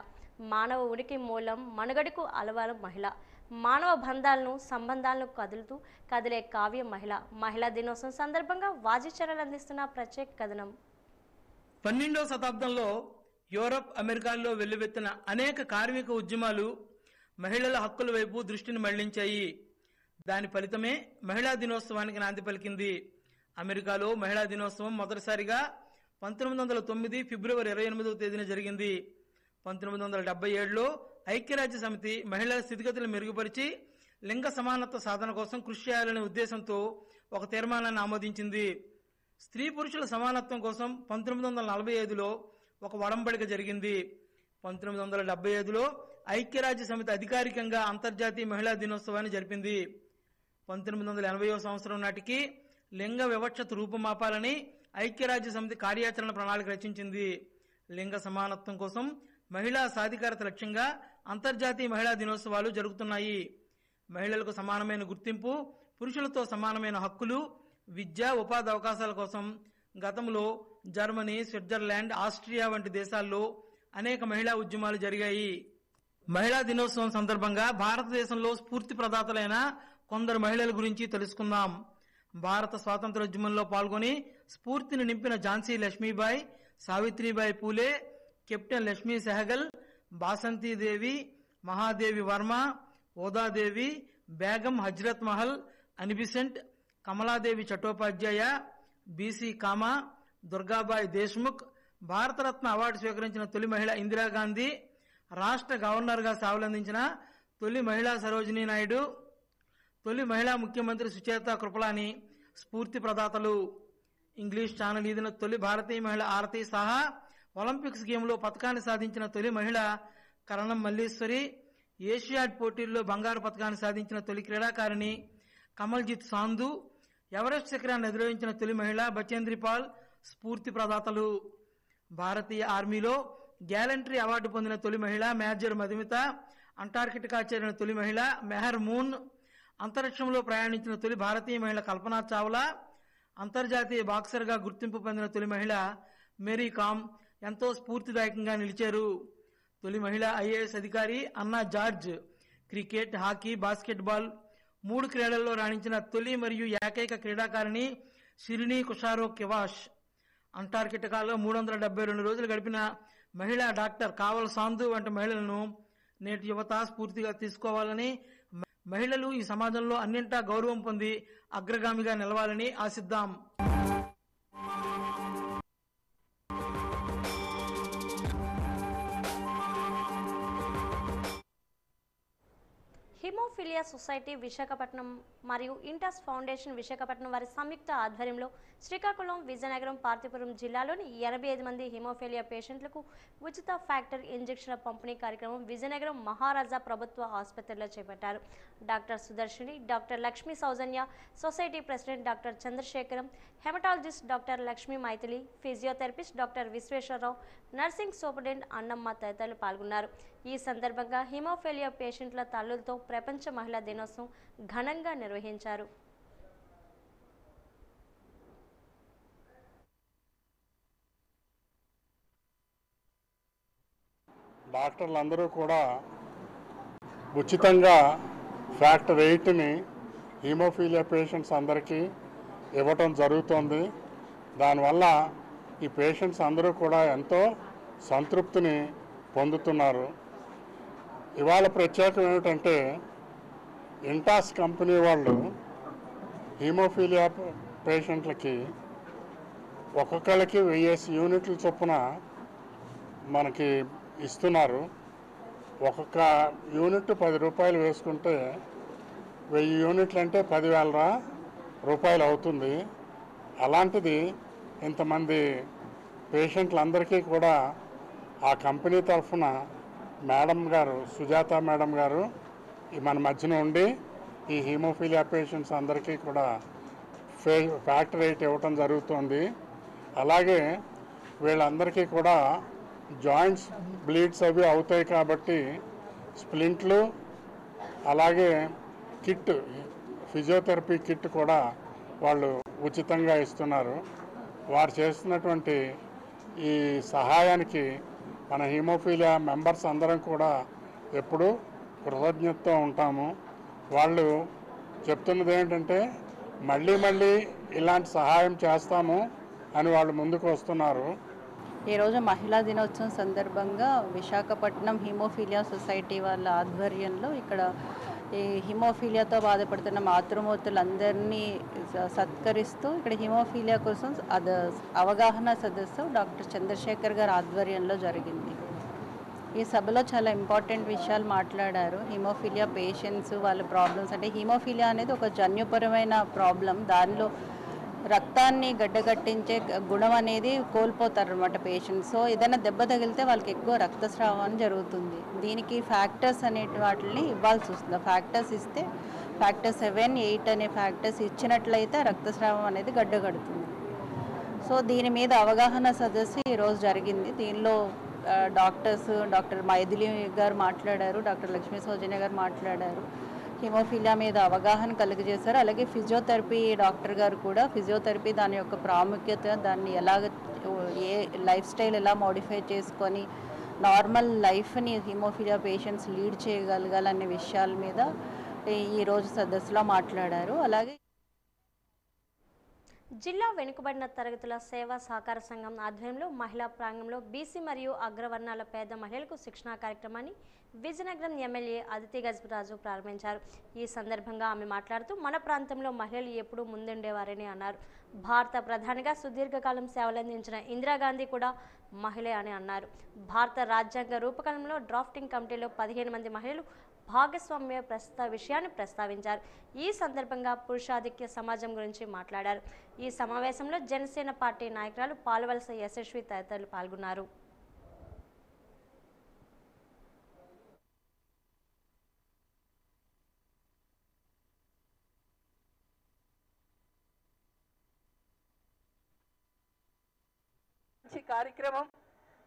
మానవ ఉనికి మూలం, మనుగడకు అలవాలం మహిళ. మానవ బంధాలను, సంబంధాలను కదిలే కావ్యం మహిళ. మహిళా దినోత్సవం సందర్భంగా వాజిచరణలు అందిస్తున్న ప్రత్యేక కథనం. 12వ శతాబ్దంలో యూరప్, అమెరికాల్లో వెల్లువెత్తిన అనేక కార్మిక ఉద్యమాలు మహిళల హక్కుల వైపు దృష్టిని మళ్లించాయి. దాని ఫలితమే మహిళా దినోత్సవానికి నాంది పలికింది. అమెరికాలో మహిళా దినోత్సవం మొదటిసారిగా 1909 ఫిబ్రవరి 28వ తేదీన జరిగింది. 1977లో ఐక్యరాజ్య సమితి మహిళల స్థితిగతులు మెరుగుపరిచి లింగ సమానత్వ సాధన కోసం కృషి చేయాలనే ఉద్దేశంతో ఒక తీర్మానాన్ని ఆమోదించింది. స్త్రీ పురుషుల సమానత్వం కోసం 1945లో ఒక ఒడంబడిక జరిగింది. 1975లో ఐక్యరాజ్య సమితి అధికారికంగా అంతర్జాతీయ మహిళా దినోత్సవాన్ని జరిపింది. 1980వ సంవత్సరం నాటికి లింగ వివక్షత రూపుమాపాలని ఐక్యరాజ్య సమితి కార్యాచరణ ప్రణాళిక రచించింది. లింగ సమానత్వం కోసం మహిళా సాధికారత లక్ష్యంగా అంతర్జాతీయ మహిళా దినోత్సవాలు జరుగుతున్నాయి. మహిళలకు సమానమైన గుర్తింపు, పురుషులతో సమానమైన హక్కులు, విద్య, ఉపాధి అవకాశాల కోసం గతంలో జర్మనీ, స్విట్జర్లాండ్, ఆస్ట్రియా వంటి దేశాల్లో అనేక మహిళా ఉద్యమాలు జరిగాయి. మహిళా దినోత్సవం సందర్భంగా భారతదేశంలో స్ఫూర్తి ప్రదాతలైన కొందరు మహిళల గురించి తెలుసుకుందాం. భారత స్వాతంత్రోద్యమంలో పాల్గొని స్ఫూర్తిని నింపిన ఝాన్సీ లక్ష్మీబాయి, సావిత్రిబాయి పూలే, కెప్టెన్ లక్ష్మీ సెహగల్, బాసంతీదేవి, మహాదేవి వర్మ, ఓదాదేవి, బేగం హజ్రత్ మహల్, అనిబిసెంట్, కమలాదేవి చట్టోపాధ్యాయ, బీసీ కామా, దుర్గాబాయి దేశ్ముఖ్, భారతరత్న అవార్డు స్వీకరించిన తొలి మహిళ ఇందిరాగాంధీ, రాష్ట్ర గవర్నర్గా సేవలందించిన తొలి మహిళా సరోజినీ నాయుడు, తొలి మహిళా ముఖ్యమంత్రి సుచేత కృపలాని స్ఫూర్తి ప్రదాతలు. ఇంగ్లీష్ ఛానల్ ఈదిన తొలి భారతీయ మహిళ ఆరతి సాహా, ఒలింపిక్స్ గేమ్లో పథకాన్ని సాధించిన తొలి మహిళ కరణం మల్లీశ్వరి, ఏషియాడ్ పోటీల్లో బంగారు పథకాన్ని సాధించిన తొలి క్రీడాకారిణి కమల్జిత్ సాంధు, ఎవరెస్ట్ శిఖరాన్ని అధిరోహించిన తొలి మహిళ బచేంద్రి పాల్ స్ఫూర్తి ప్రదాతలు. భారతీయ ఆర్మీలో గ్యాలంటరీ అవార్డు పొందిన తొలి మహిళ మేజర్ మధుమిత, అంటార్కిటికా చేరిన తొలి మహిళ మెహర్ మూన్, అంతరిక్షంలో ప్రయాణించిన తొలి భారతీయ మహిళ కల్పనా చావ్లా, అంతర్జాతీయ బాక్సర్గా గుర్తింపు పొందిన తొలి మహిళ మేరీ కామ్ ఎంతో స్ఫూర్తిదాయకంగా నిలిచారు. తొలి మహిళ ఐఏఎస్ అధికారి అన్నా జార్జ్, క్రికెట్, హాకీ, బాస్కెట్బాల్ 3 క్రీడల్లో రాణించిన తొలి మరియు ఏకైక క్రీడాకారిణి షిరినీ కుషారో కివాష్, అంటార్కిటికాలో 372 రోజులు గడిపిన మహిళ డాక్టర్ కావల్ సాంధు వంటి మహిళలను నేటి యువత స్ఫూర్తిగా తీసుకోవాలని, మహిళలు ఈ సమాజంలో అన్నింటా గౌరవం పొంది అగ్రగామిగా నిలవాలని ఆశిద్దాం. హిమోఫిలియా సొసైటీ విశాఖపట్నం మరియు ఇంటస్ ఫౌండేషన్ విశాఖపట్నం వారి సంయుక్త ఆధ్వర్యంలో శ్రీకాకుళం, విజయనగరం, పార్తీపురం జిల్లాలోని 85 మంది హిమోఫిలియా పేషెంట్లకు ఉచిత ఫ్యాక్టర్ ఇంజెక్షన్ల పంపిణీ కార్యక్రమం విజయనగరం మహారాజా ప్రభుత్వ ఆసుపత్రిలో చేపట్టారు. Doctor Sudarshini, doctor Lakshmi Soujanya, society president doctor Chandrasekharam, hematologist doctor Lakshmi Mythili, physiotherapist doctor Visweswara Rao, nursing superintendent Annamma తదితరులు పాల్గొన్నారు. ఈ సందర్భంగా హిమోఫిలియా పేషెంట్ల తల్లులతో ప్రపంచ మహిళా దినోత్సవం ఘనంగా నిర్వహించారు. డాక్టర్లందరూ కూడా ఉచితంగా ఫ్యాక్టర్ 8ని హీమోఫీలియా పేషెంట్స్ అందరికీ ఇవ్వటం జరుగుతుంది. దానివల్ల ఈ పేషెంట్స్ అందరూ కూడా ఎంతో సంతృప్తిని పొందుతున్నారు. ఇవాళ ప్రత్యేకం ఏమిటంటే ఇంటాస్ కంపెనీ వాళ్ళు హీమోఫీలియా పేషెంట్లకి ఒక్కొక్కరికి 1000 యూనిట్ల చొప్పున మనకి ఇస్తున్నారు. ఒక్కొక్క యూనిట్ 10 రూపాయలు వేసుకుంటే 1000 యూనిట్లు అంటే 10,000 రూపాయలు అవుతుంది. అలాంటిది ఇంతమంది పేషెంట్లందరికీ కూడా ఆ కంపెనీ తరఫున మేడం గారు, సుజాత మేడం గారు మన మధ్యన ఉండి ఈ హీమోఫీలియా పేషెంట్స్ అందరికీ కూడా ఫ్యాక్టర్ 8 ఇవ్వటం జరుగుతుంది. అలాగే వీళ్ళందరికీ కూడా జాయింట్స్ బ్లీడ్స్ అవి అవుతాయి కాబట్టి స్ప్లింట్లు, అలాగే కిట్, ఫిజియోథెరపీ కిట్ కూడా వాళ్ళు ఉచితంగా ఇస్తున్నారు. వారు చేస్తున్నటువంటి ఈ సహాయానికి మన హీమోఫీలియా మెంబర్స్ అందరం కూడా ఎప్పుడూ కృతజ్ఞతతో ఉంటాము. వాళ్ళు చెప్తున్నది ఏంటంటే మళ్ళీ మళ్ళీ ఇలాంటి సహాయం చేస్తాము అని వాళ్ళు ముందుకు వస్తున్నారు. ఈరోజు మహిళా దినోత్సవం సందర్భంగా విశాఖపట్నం హీమోఫీలియా సొసైటీ వాళ్ళ ఆధ్వర్యంలో ఇక్కడ ఈ హీమోఫీలియాతో బాధపడుతున్న మాతృమూర్తులందరినీ సత్కరిస్తూ ఇక్కడ హీమోఫీలియా కోసం అవగాహన సదస్సు డాక్టర్ చంద్రశేఖర్ గారి ఆధ్వర్యంలో జరిగింది. ఈ సభలో చాలా ఇంపార్టెంట్ విషయాలు మాట్లాడారు. హీమోఫీలియా పేషెంట్స్ వాళ్ళ ప్రాబ్లమ్స్, అంటే హీమోఫీలియా అనేది ఒక జన్యుపరమైన ప్రాబ్లం. దానిలో రక్తాన్ని గడ్డగట్టించే గుణం అనేది కోల్పోతారు అన్నమాట పేషెంట్స్. సో ఏదైనా దెబ్బ తగిలితే వాళ్ళకి ఎక్కువ రక్తస్రావం జరుగుతుంది. దీనికి ఫ్యాక్టర్స్ అనే వాటిని ఇవ్వాల్సి వస్తుంది. ఫ్యాక్టర్స్ ఇస్తే ఫ్యాక్టర్ 7, 8 అనే ఫ్యాక్టర్స్ ఇచ్చినట్లయితే రక్తస్రావం అనేది గడ్డగడుతుంది. సో దీని మీద అవగాహన సదస్సు ఈరోజు జరిగింది. దీనిలో డాక్టర్స్, డాక్టర్ మైథిలి గారు మాట్లాడారు, డాక్టర్ లక్ష్మీ సౌజన్య గారు మాట్లాడారు. హీమోఫీలియా మీద అవగాహన కలిగజేశారు. అలాగే ఫిజియోథెరపీ డాక్టర్ గారు కూడా ఫిజియోథెరపీ దాని యొక్క ప్రాముఖ్యత, దాన్ని ఎలాగ ఏ లైఫ్ స్టైల్ ఎలా మోడిఫై చేసుకొని నార్మల్ లైఫ్ని హీమోఫీలియా పేషెంట్స్ లీడ్ చేయగలగాలనే విషయాల మీద ఈరోజు సదస్సులో మాట్లాడారు. అలాగే జిల్లా వెనుకబడిన తరగతుల సేవా సహకార సంఘం ఆధ్వర్యంలో మహిళా ప్రాంగణంలో బీసీ మరియు అగ్రవర్ణాల పేద మహిళలకు శిక్షణా కార్యక్రమాన్ని విజయనగరం ఎమ్మెల్యే అదితి గజరాజు ప్రారంభించారు. ఈ సందర్భంగా ఆమె మాట్లాడుతూ మన ప్రాంతంలో మహిళలు ఎప్పుడూ ముందుండేవారని అన్నారు. భారత ప్రధానిగా సుదీర్ఘకాలం సేవలందించిన ఇందిరాగాంధీ కూడా మహిళే అని అన్నారు. భారత రాజ్యాంగ రూపకల్పనలో డ్రాఫ్టింగ్ కమిటీలో 15 మంది మహిళలు భాగస్వామ్య విషయాన్ని ప్రస్తావించారు. ఈ సందర్భంగా పురుషాధిక్య సమాజం గురించి మాట్లాడారు. ఈ సమావేశంలో జనసేన పార్టీ నాయకురాలు పాల్వలస యశస్వి తదితరులు పాల్గొన్నారు. కార్యక్రమం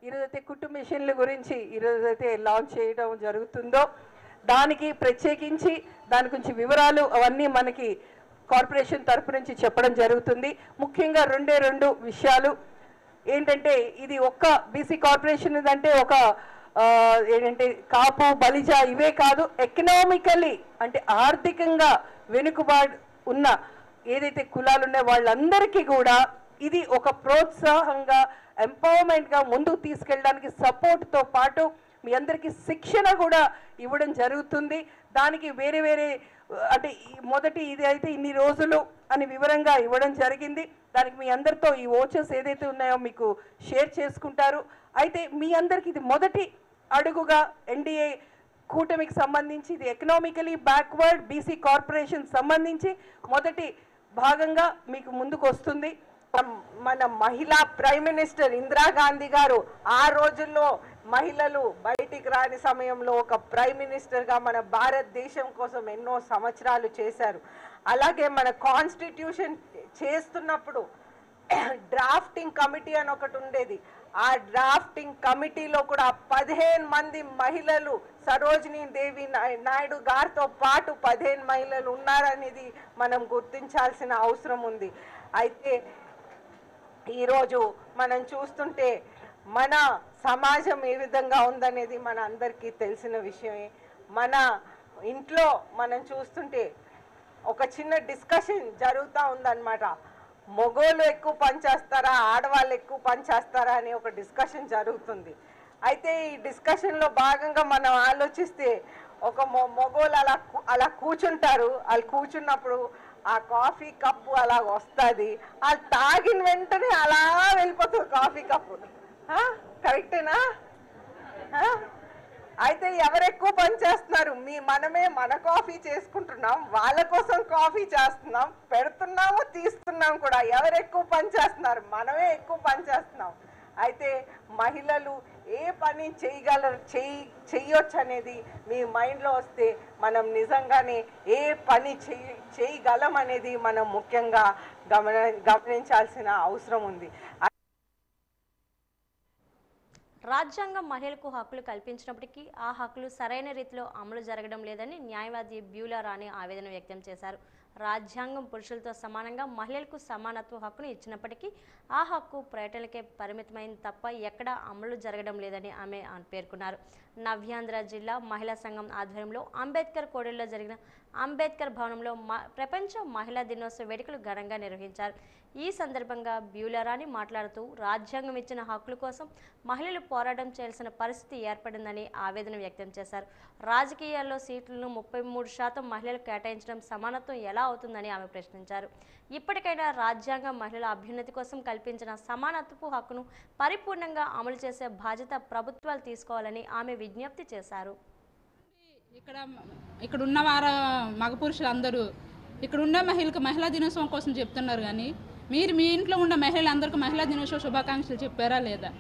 ఈరోజైతే కుటుంబ మిషన్ల గురించి ఈరోజైతే లాంచ్ చేయడం జరుగుతుందో దానికి ప్రత్యేకించి దాని గురించి వివరాలు అవన్నీ మనకి కార్పొరేషన్ తరపు నుంచి చెప్పడం జరుగుతుంది. ముఖ్యంగా రెండు విషయాలు ఏంటంటే, ఇది ఒక్క బీసీ కార్పొరేషన్ అంటే ఒక ఏంటంటే కాపు బలిజ ఇవే కాదు, ఎకనామికల్లీ అంటే ఆర్థికంగా వెనుకబాటు ఉన్న ఏదైతే కులాలు ఉన్నాయో వాళ్ళందరికీ కూడా ఇది ఒక ప్రోత్సాహంగా ఎంపవర్మెంట్గా ముందుకు తీసుకెళ్ళడానికి సపోర్ట్తో పాటు మీ అందరికీ శిక్షణ కూడా ఇవ్వడం జరుగుతుంది. దానికి వేరే అంటే మొదటి ఇది అయితే ఇన్ని రోజులు అని వివరంగా ఇవ్వడం జరిగింది. దానికి మీ అందరితో ఈ ఓచర్స్ ఏదైతే ఉన్నాయో మీకు షేర్ చేసుకుంటారు. అయితే మీ అందరికీ ఇది మొదటి అడుగుగా ఎన్డీఏ కూటమికి సంబంధించి ఇది ఎకనామికలీ బ్యాక్వర్డ్ బీసీ కార్పొరేషన్ సంబంధించి మొదటి భాగంగా మీకు ముందుకు వస్తుంది. మన మహిళా ప్రైమ్ మినిస్టర్ ఇందిరాగాంధీ గారు ఆ రోజుల్లో మహిళలు బయటికి రాని సమయంలో ఒక ప్రైమ్ మినిస్టర్గా మన భారతదేశం కోసం ఎన్నో సంవత్సరాలు చేశారు. అలాగే మన కాన్స్టిట్యూషన్ చేస్తున్నప్పుడు డ్రాఫ్టింగ్ కమిటీ అని ఒకటి ఉండేది. ఆ డ్రాఫ్టింగ్ కమిటీలో కూడా 15 మంది మహిళలు, సరోజినీ దేవి నాయుడు గారితో పాటు 15 మహిళలు ఉన్నారనేది మనం గుర్తించాల్సిన అవసరం ఉంది. అయితే ఈరోజు మనం చూస్తుంటే మన సమాజం ఏ విధంగా ఉందనేది మన అందరికీ తెలిసిన విషయమే. మన ఇంట్లో మనం చూస్తుంటే ఒక చిన్న డిస్కషన్ జరుగుతూ ఉందన్నమాట. మగోళ్ళు ఎక్కువ పనిచేస్తారా, ఆడవాళ్ళు ఎక్కువ పనిచేస్తారా అని ఒక డిస్కషన్ జరుగుతుంది. అయితే ఈ డిస్కషన్లో భాగంగా మనం ఆలోచిస్తే ఒక మగోళ్ళు అలా కూర్చుంటారు. వాళ్ళు కూర్చున్నప్పుడు ఆ కాఫీ కప్పు అలా వస్తుంది, అది తాగిన వెంటనే అలా వెళ్ళిపోతుంది కాఫీ కప్పు. కరెక్టేనా? అయితే ఎవరు ఎక్కువ పని చేస్తున్నారు? మనమే మన కాఫీ చేసుకుంటున్నాం, వాళ్ళ కోసం కాఫీ చేస్తున్నాం, పెడుతున్నాము, తీస్తున్నాం కూడా. ఎవరు ఎక్కువ పని చేస్తున్నారు? మనమే ఎక్కువ పని చేస్తున్నాం. అయితే మహిళలు ఏ పని చేయొచ్చు అనేది మీ మైండ్లో వస్తే మనం నిజంగానే ఏ పని చేయగలం అనేది మనం ముఖ్యంగా గమనించాల్సిన అవసరం ఉంది. రాజ్యాంగం మహిళలకు హక్కులు కల్పించినప్పటికీ ఆ హక్కులు సరైన రీతిలో అమలు జరగడం లేదని న్యాయవాది బ్యూలా రాణి ఆవేదన వ్యక్తం చేశారు. రాజ్యాంగం పురుషులతో సమానంగా మహిళలకు సమానత్వ హక్కును ఇచ్చినప్పటికీ ఆ హక్కు పర్యటనకే పరిమితమైంది తప్ప ఎక్కడా అమలు జరగడం లేదని ఆమె పేర్కొన్నారు. నవ్యాంధ్ర జిల్లా మహిళా సంఘం ఆధ్వర్యంలో అంబేద్కర్ కోడెల్లో జరిగిన అంబేద్కర్ భవనంలో ప్రపంచ మహిళా దినోత్సవ వేడుకలు ఘనంగా నిర్వహించారు. ఈ సందర్భంగా బ్యూలరాణి మాట్లాడుతూ రాజ్యాంగం ఇచ్చిన హక్కుల కోసం మహిళలు పోరాటం చేయాల్సిన పరిస్థితి ఏర్పడిందని ఆవేదన వ్యక్తం చేశారు. రాజకీయాల్లో సీట్లను 33% మహిళలకు కేటాయించడం సమానత్వం ఎలా అవుతుందని ఆమె ప్రశ్నించారు. ఇప్పటికైనా రాజ్యాంగం మహిళల అభ్యున్నతి కోసం కల్పించిన సమానత్వపు హక్కును పరిపూర్ణంగా అమలు చేసే బాధ్యత ప్రభుత్వాలు తీసుకోవాలని ఆమె విజ్ఞప్తి చేశారు. ఇక్కడ ఉన్న మగ పురుషులందరూ ఇక్కడ ఉండే మహిళా దినోత్సవం కోసం చెప్తున్నారు, కానీ మీరు మీ ఇంట్లో ఉన్న మహిళలందరికీ మహిళా దినోత్సవ శుభాకాంక్షలు చెప్పారా లేదా?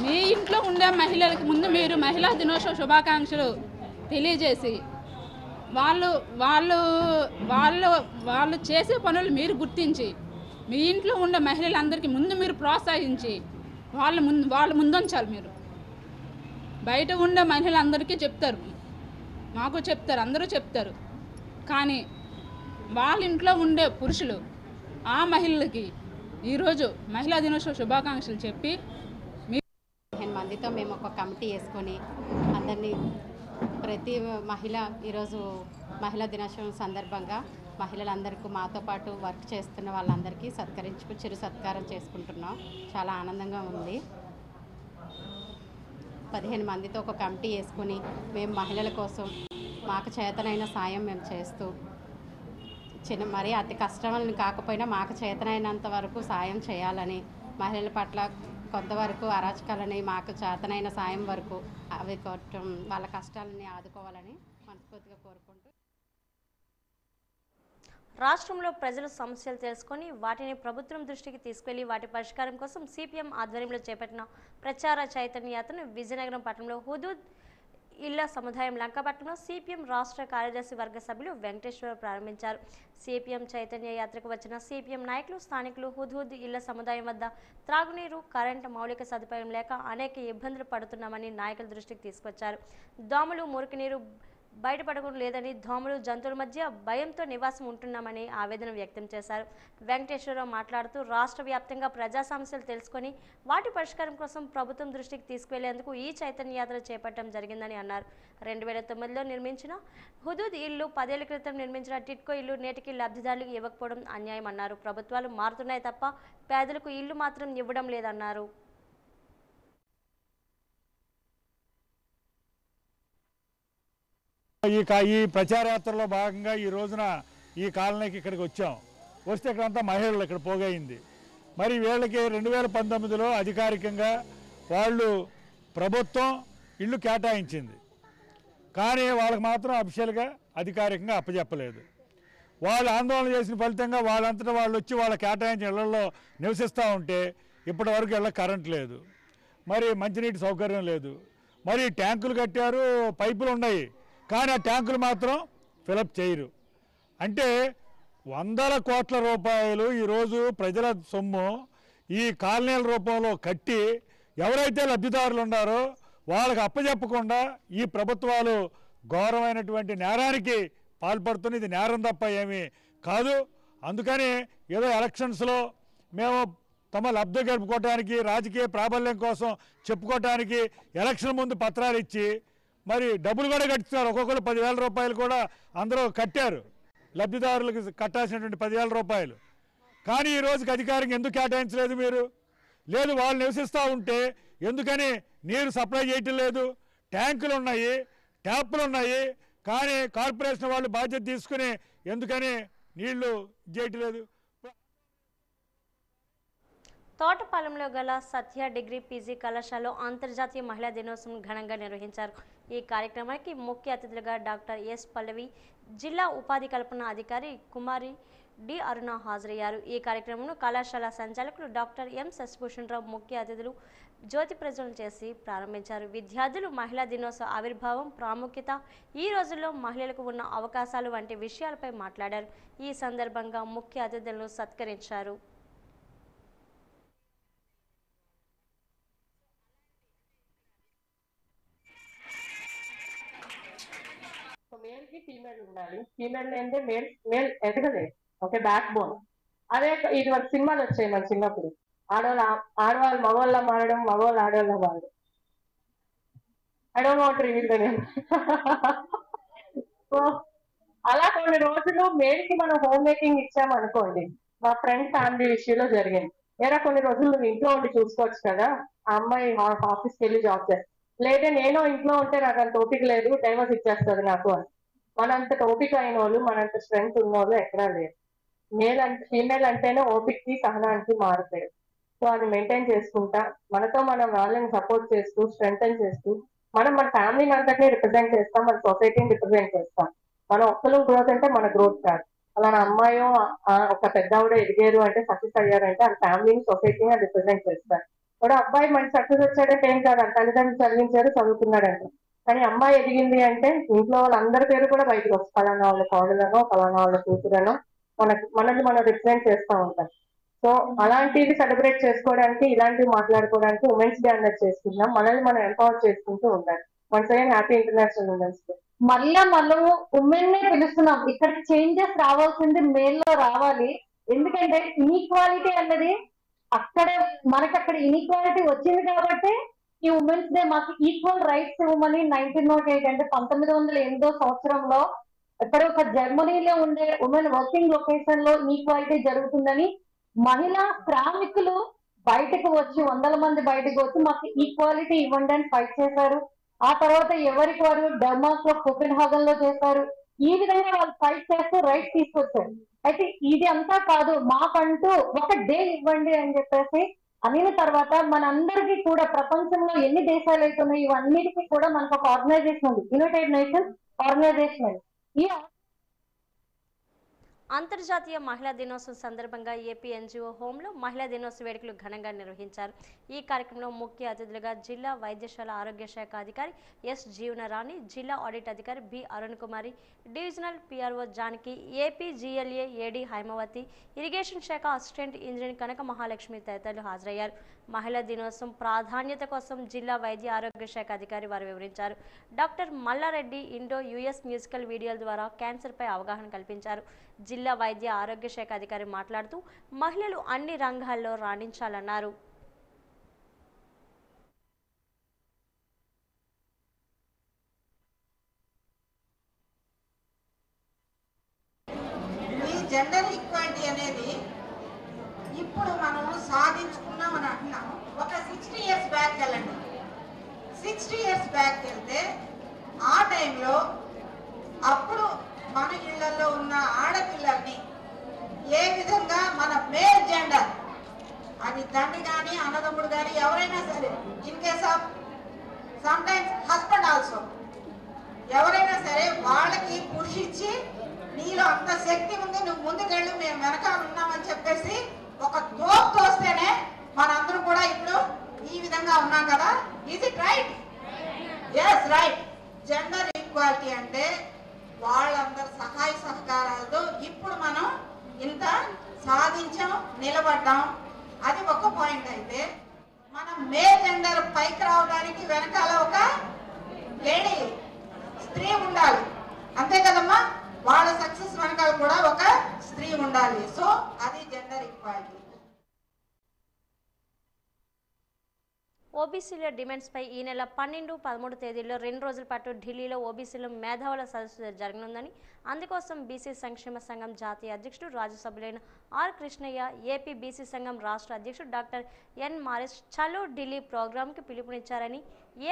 మీ ఇంట్లో ఉండే మహిళలకు ముందు మీరు మహిళా దినోత్సవ శుభాకాంక్షలు తెలియజేసి వాళ్ళు వాళ్ళు వాళ్ళు వాళ్ళు చేసే పనులు మీరు గుర్తించి మీ ఇంట్లో ఉండే మహిళలందరికీ ముందు మీరు ప్రోత్సహించి వాళ్ళు ముందుంచాలి. మీరు బయట ఉండే మహిళలందరికీ చెప్తారు, మాకు చెప్తారు, అందరూ చెప్తారు, కానీ వాళ్ళ ఇంట్లో ఉండే పురుషులు ఆ మహిళలకి ఈరోజు మహిళా దినోత్సవ శుభాకాంక్షలు చెప్పి 15 మందితో మేము ఒక కమిటీ వేసుకొని అందరినీ ప్రతి మహిళ ఈరోజు మహిళా దినోత్సవం సందర్భంగా మహిళలందరికీ మాతో పాటు వర్క్ చేస్తున్న వాళ్ళందరికీ చిరు సత్కారం చేసుకుంటున్నాం. చాలా ఆనందంగా ఉంది. 15 మందితో ఒక కమిటీ వేసుకొని మేము మహిళల కోసం మాకు చేతనైన సాయం మేము చేస్తూ మరీ అతి కష్టాలను కాకపోయినా మాకు చేతనైనంత వరకు సాయం చేయాలని, మహిళల పట్ల కొంతవరకు అరాచకాలని మాకు చేతనైన సాయం వరకు అవి వాళ్ళ కష్టాలని ఆదుకోవాలని మనస్ఫూర్తిగా కోరుకుంటూ రాష్ట్రంలో ప్రజల సమస్యలు తెలుసుకొని వాటిని ప్రభుత్వం దృష్టికి తీసుకెళ్లి వాటి పరిష్కారం కోసం సిపిఎం ఆధ్వర్యంలో చేపట్టిన ప్రచార చైతన్య యాత్రను విజయనగరం పట్టణంలో హుదూద్ ఇళ్ల సముదాయం లంకపట్నంలో సిపిఎం రాష్ట్ర కార్యదర్శి వర్గ సభ్యులు వెంకటేశ్వర ప్రారంభించారు. సిపిఎం చైతన్య యాత్రకు వచ్చిన సిపిఎం నాయకులు స్థానికులు హుదూద్ ఇళ్ల సముదాయం వద్ద త్రాగునీరు, కరెంటు మౌలిక సదుపాయం లేక అనేక ఇబ్బందులు పడుతున్నామని నాయకుల దృష్టికి తీసుకొచ్చారు. దోమలు, మురికి నీరు బయటపడడం లేదని, దోమలు, జంతువుల మధ్య భయంతో నివాసం ఉంటున్నామని ఆవేదన వ్యక్తం చేశారు. వెంకటేశ్వరరావు మాట్లాడుతూ రాష్ట్ర వ్యాప్తంగా ప్రజా సమస్యలు తెలుసుకొని వాటి పరిష్కారం కోసం ప్రభుత్వం దృష్టికి తీసుకువెళ్లేందుకు ఈ చైతన్య యాత్ర చేపట్టడం జరిగిందని అన్నారు. 2009లో నిర్మించిన హుదూద్ ఇళ్లు 10 ఏళ్ల క్రితం నిర్మించిన టిట్కో ఇల్లు నేటికి లబ్ధిదారులకు ఇవ్వకపోవడం అన్యాయం అన్నారు. ప్రభుత్వాలు మారుతున్నాయి తప్ప పేదలకు ఇల్లు మాత్రం ఇవ్వడం లేదన్నారు. ఈ ప్రచార యాత్రలో భాగంగా ఈ రోజున ఈ కాలనీకి ఇక్కడికి వచ్చాం. వస్తే ఇక్కడంతా మహిళలు ఇక్కడ పోగైంది. మరి వీళ్ళకి 2019లో అధికారికంగా వాళ్ళు ప్రభుత్వం ఇల్లు కేటాయించింది, కానీ వాళ్ళకి మాత్రం అఫీషియల్గా అధికారికంగా అప్పచెప్పలేదు. వాళ్ళు ఆందోళన చేసిన ఫలితంగా వాళ్ళంతటా వాళ్ళు వచ్చి వాళ్ళ కేటాయించిన ఇళ్లలో నివసిస్తూ ఉంటే ఇప్పటి వరకు ఇళ్ళకి కరెంట్ లేదు, మరి మంచినీటి సౌకర్యం లేదు, మరి ట్యాంకులు కట్టారు, పైపులు ఉన్నాయి, కానీ ఆ ట్యాంకులు మాత్రం ఫిలప్ చేయరు. అంటే 100 కోట్ల రూపాయలు ఈరోజు ప్రజల సొమ్ము ఈ కాలనీల రూపంలో కట్టి ఎవరైతే లబ్ధిదారులు ఉన్నారో వాళ్ళకి అప్పచెప్పకుండా ఈ ప్రభుత్వాలు ఘోరమైనటువంటి నేరానికి పాల్పడుతున్న, ఇది నేరం తప్ప ఏమీ కాదు. అందుకని ఏదో ఎలక్షన్స్లో మేము తమ లబ్ధి గడుపుకోవడానికి, రాజకీయ ప్రాబల్యం కోసం చెప్పుకోవడానికి ఎలక్షన్ ముందు పత్రాలు ఇచ్చి మరి డబ్బులు కూడా కట్టిస్తారు. ఒక్కొక్కరు 10,000 రూపాయలు కూడా అందరూ కట్టారు, లబ్ధిదారులకు కట్టాల్సినటువంటి 10,000 రూపాయలు. కానీ ఈ రోజుకి అధికారంగా ఎందుకు కేటాయించలేదు మీరు? లేదు, వాళ్ళు నివసిస్తూ ఉంటే ఎందుకని నీరు సప్లై చేయటం లేదు? ట్యాంకులు ఉన్నాయి, ట్యాప్లు ఉన్నాయి, కానీ కార్పొరేషన్ వాళ్ళు బాధ్యత తీసుకుని ఎందుకని నీళ్లు చేయట్లేదు? తోటపాలెంలో గల సత్య డిగ్రీ పీజీ కళాశాలలో అంతర్జాతీయ మహిళా దినోత్సవం ఘనంగా నిర్వహించారు. ఈ కార్యక్రమానికి ముఖ్య అతిథులుగా డాక్టర్ ఎస్ పల్లవి, జిల్లా ఉపాధి కల్పన అధికారి కుమారి డి అరుణ హాజరయ్యారు. ఈ కార్యక్రమంలో కళాశాల సంచాలకులు డాక్టర్ ఎం శశిభూషణ్ రావు ముఖ్య అతిథులు జ్యోతి ప్రజ్వలన చేసి ప్రారంభించారు. విద్యార్థులు మహిళా దినోత్సవ ఆవిర్భావం, ప్రాముఖ్యత, ఈ రోజుల్లో మహిళలకు ఉన్న అవకాశాలు వంటి విషయాలపై మాట్లాడారు. ఈ సందర్భంగా ముఖ్య అతిథులను సత్కరించారు. So may మేల్ కి ఫీమేల్ ఉండాలి, ఫీమేల్ అంటే మేల్ ఎదగలేదు. Okay, backbone. అదే ఇది ఒక సినిమాలు వచ్చాయి మన చిన్నప్పుడు, ఆడవాళ్ళు మగవాళ్ళ మారడం, మగవాళ్ళు ఆడవాళ్ళ మారడం. I don't want to reveal the name. So అలా కొన్ని రోజులు మేల్ కి మనం హోమ్ మేకింగ్ ఇచ్చామనుకోండి, మా ఫ్రెండ్ ఫ్యామిలీ విషయంలో జరిగింది. ఏరా కొన్ని రోజులు నువ్వు ఇంట్లో ఉండి చూసుకోవచ్చు కదా, ఆ అమ్మాయి ఆఫీస్కి వెళ్ళి జాబ్ చేస్తా, లేదా నేను ఇంట్లో ఉంటే నాకు అంత ఓపిక లేదు, డైవర్స్ ఇచ్చేస్తుంది నాకు అని. మనంత ఓపిక అయిన వాళ్ళు, మనంత స్ట్రెంగ్త్ ఉన్న వాళ్ళు ఎక్కడా లేరు. మేల్ అంటే ఫీమేల్ అంటేనే ఓపికకి సహనానికి మారుతాయి. సో అది మెయింటైన్ చేసుకుంటా, మనతో మనం వాళ్ళని సపోర్ట్ చేస్తూ స్ట్రెంగ్తన్ చేస్తూ, మనం మన ఫ్యామిలీని అంతటినీ రిప్రజెంట్ చేస్తాం, మన సొసైటీని రిప్రజెంట్ చేస్తాం. మనం ఒక్కరు గ్రోత్ అంటే మన గ్రోత్ కాదు. అలా నా అమ్మాయో ఒక పెద్ద ఆవిడ ఎదిగారు అంటే, సక్సెస్ అయ్యారంటే ఆ ఫ్యామిలీని సొసైటీని రిప్రజెంట్ చేస్తారు. కూడా అబ్బాయి మంచి సక్సెస్ వచ్చాడంటే ఏం కాదు, తల్లిదండ్రులు చదివించారు, చదువుకున్నాడంటే. కానీ అమ్మాయి ఎదిగింది అంటే ఇంట్లో వాళ్ళందరి పేరు కూడా బయటకు వస్తుంది. ఫలానా వాళ్ళ కోడలనో ఫలానా వాళ్ళ కూతురనో మనల్ని మనం రిప్రజెంట్ చేస్తూ ఉంటాం. సో అలాంటివి సెలబ్రేట్ చేసుకోవడానికి, ఇలాంటివి మాట్లాడుకోవడానికి ఉమెన్స్ డే అన్నది చేసుకుందాం. మనల్ని మనం ఎంపవర్ చేసుకుంటూ ఉండాలి. Once again happy international women's day. మళ్ళా మనము ఉమెన్ నే పిలుస్తున్నాం. ఇక్కడికి చేంజెస్ రావాల్సింది మేల్ లో రావాలి. ఎందుకంటే ఇన్ఈక్వాలిటీ అన్నది అక్కడ మనకి అక్కడ ఇన్ఈక్వాలిటీ వచ్చింది కాబట్టి ఈ ఉమెన్స్ డే మాకు ఈక్వల్ రైట్స్ ఇవ్వమని 1908 అంటే 1908 సంవత్సరంలో ఇక్కడ ఒక జర్మనీలో ఉండే ఉమెన్ వర్కింగ్ లొకేషన్ లో ఈక్వాలిటీ జరుగుతుందని మహిళా శ్రామికులు బయటకు వచ్చి 100 మంది బయటకు వచ్చి మాకు ఈక్వాలిటీ ఇవ్వండి అని ఫైట్ చేశారు. ఆ తర్వాత ఎవరికి వారు డెన్మార్క్ లో కోపెన్హాగన్ లో చేశారు. ఈ విధంగా వాళ్ళు ఫైట్ చేస్తూ రైట్ తీసుకొచ్చారు. అయితే ఇది అంతా కాదు, మాకంటూ ఒక డే ఇవ్వండి అని చెప్పేసి అనిన తర్వాత మనందరికీ కూడా ప్రపంచంలో ఎన్ని దేశాలు అయితే ఉన్నాయో ఇవన్నిటికీ కూడా మనకు ఒక ఆర్గనైజేషన్ ఉంది, యునైటెడ్ నేషన్స్ ఆర్గనైజేషన్. ఈ అంతర్జాతీయ మహిళా దినోత్సవం సందర్భంగా ఏపీ ఎన్జిఓ హోంలో మహిళా దినోత్సవ వేడుకలు ఘనంగా నిర్వహించారు. ఈ కార్యక్రమంలో ముఖ్య అతిథులుగా జిల్లా వైద్యశాల ఆరోగ్య శాఖ అధికారి ఎస్ జీవనరాణి, జిల్లా ఆడిట్ అధికారి B Arun Kumari, divisional PRO Janaki, AP GLA AD Haimavathi, irrigation శాఖ అసిస్టెంట్ ఇంజనీర్ కనక మహాలక్ష్మి తదితరులు హాజరయ్యారు. మహిళా దినోత్సవం ప్రాధాన్యత కోసం జిల్లా వైద్య ఆరోగ్య శాఖ అధికారి వారు వివరించారు. Doctor Malla Reddy Indo US musical వీడియోల ద్వారా క్యాన్సర్పై అవగాహన కల్పించారు. జిల్లా వైద్య ఆరోగ్య శాఖ అధికారి మాట్లాడుతూ మహిళలు అన్ని రంగాల్లో రాణించాలన్నారు. ఈ జెండర్ ఈక్వాలిటీ అనేది ఇప్పుడు మనం సాధించుకున్నామని అంటున్నాం. ఒక 60 years బ్యాక్ వెళ్ళండి. 60 years బ్యాక్ వెళ్తే ఆ టైంలో అప్పుడు మన ఇళ్లలో ఉన్న ఆడపిల్లల్ని ఏ విధంగా మన మేల్ జెండర్, అది తండ్రి కానీ అన్నదమ్ముడు కానీ ఎవరైనా సరే, in case of some times husband also, ఎవరైనా సరే వాళ్ళకి పుష్ ఇచ్చి నీలో అంత శక్తి ఉంది, నువ్వు ముందుకెళ్ళు, మేము వెనకాల ఉన్నామని చెప్పేసి ఒక తోపు తోస్తేనే మనందరూ కూడా ఇప్పుడు ఈ విధంగా ఉన్నాం కదా. Is it right? Yes, right. Gender equality అంటే వాళ్ళందరి సహాయ సహకారాలతో ఇప్పుడు మనం ఇంత సాధించాం, నిలబడ్డాం. అది ఒక పాయింట్. అయితే మనం మేల్ జెండర్ పైకి రావడానికి వెనకాల ఒక లేడీ, స్త్రీ ఉండాలి, అంతే కదమ్మా? వాళ్ళ సక్సెస్ వెనకాల కూడా ఒక స్త్రీ ఉండాలి. సో అది జెండర్ ఈక్వాలిటీ. ఓబీసీల డిమాండ్స్పై ఈ నెల 12, 13 తేదీల్లో 2 రోజుల పాటు ఢిల్లీలో ఓబీసీల మేధావుల సదస్సు జరగనుందని, అందుకోసం బీసీ సంక్షేమ సంఘం జాతీయ అధ్యక్షుడు రాజ్యసభ్యులైన ఆర్ కృష్ణయ్య, ఏపీ బీసీ సంఘం రాష్ట్ర అధ్యక్షుడు డాక్టర్ ఎన్ మారిస్ చలో ఢిల్లీ ప్రోగ్రాంకి పిలుపునిచ్చారని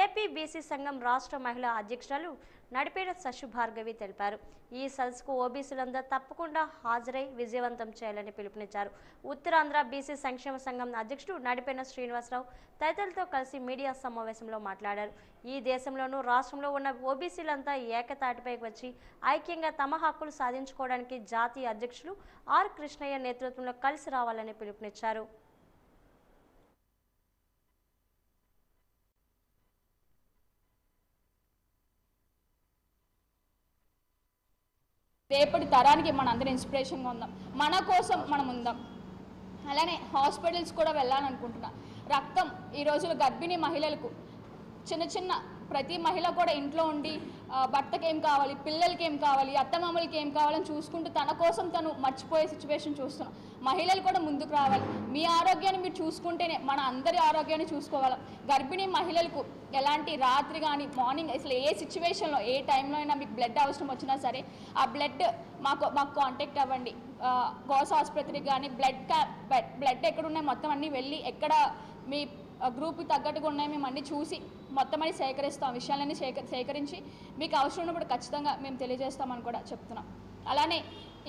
ఏపీ బీసీ సంఘం రాష్ట్ర మహిళా అధ్యక్షురాలు నడిపేట శశి భార్గవి తెలిపారు. ఈ సదస్సుకు ఓబీసీలందరూ తప్పకుండా హాజరై విజయవంతం చేయాలని పిలుపునిచ్చారు. ఉత్తరాంధ్ర బీసీ సంక్షేమ సంఘం అధ్యక్షుడు నడిపేట శ్రీనివాసరావు తదితరులతో కలిసి మీడియా సమావేశంలో మాట్లాడారు. ఈ దేశంలోనూ రాష్ట్రంలో ఉన్న ఓబీసీలంతా ఏకతాటిపైకి వచ్చి ఐక్యంగా తమ హక్కులు సాధించుకోవడానికి జాతీయ అధ్యక్షులు ఆర్ కృష్ణయ్య నేతృత్వంలో కలిసి రావాలని పిలుపునిచ్చారు. రేపటి తరానికి మన అందరం ఇన్స్పిరేషన్గా ఉందాం, మన కోసం మనం ఉందాం. అలానే హాస్పిటల్స్ కూడా వెళ్ళాలనుకుంటున్నా. రక్తం ఈ రోజుల్లో గర్భిణీ మహిళలకు చిన్న చిన్న ప్రతి మహిళ కూడా ఇంట్లో ఉండి భర్తకి ఏం కావాలి, పిల్లలకి ఏం కావాలి, అత్తమామలకి ఏం కావాలని చూసుకుంటూ తన కోసం తను మర్చిపోయే సిచ్యువేషన్ చూస్తున్నాం. మహిళలు కూడా ముందుకు రావాలి. మీ ఆరోగ్యాన్ని మీరు చూసుకుంటేనే మన అందరి ఆరోగ్యాన్ని చూసుకోవాలి. గర్భిణీ మహిళలకు ఎలాంటి రాత్రి కానీ మార్నింగ్ అసలు ఏ సిచ్యువేషన్లో ఏ టైంలో అయినా మీకు బ్లడ్ అవసరం వచ్చినా సరే ఆ బ్లడ్ మాకు కాంటాక్ట్ అవ్వండి. గోస్ ఆసుపత్రికి కానీ బ్లడ్ ఎక్కడ ఉన్నాయి మొత్తం అన్నీ వెళ్ళి ఎక్కడ మీ గ్రూప్కి తగ్గట్టుగా ఉన్నాయి మేము అన్నీ చూసి మొత్తం అన్ని సేకరిస్తాం. విషయాలన్నీ సేకరించి మీకు అవసరం ఉన్నప్పుడు ఖచ్చితంగా మేము తెలియజేస్తామని కూడా చెప్తున్నాం. అలానే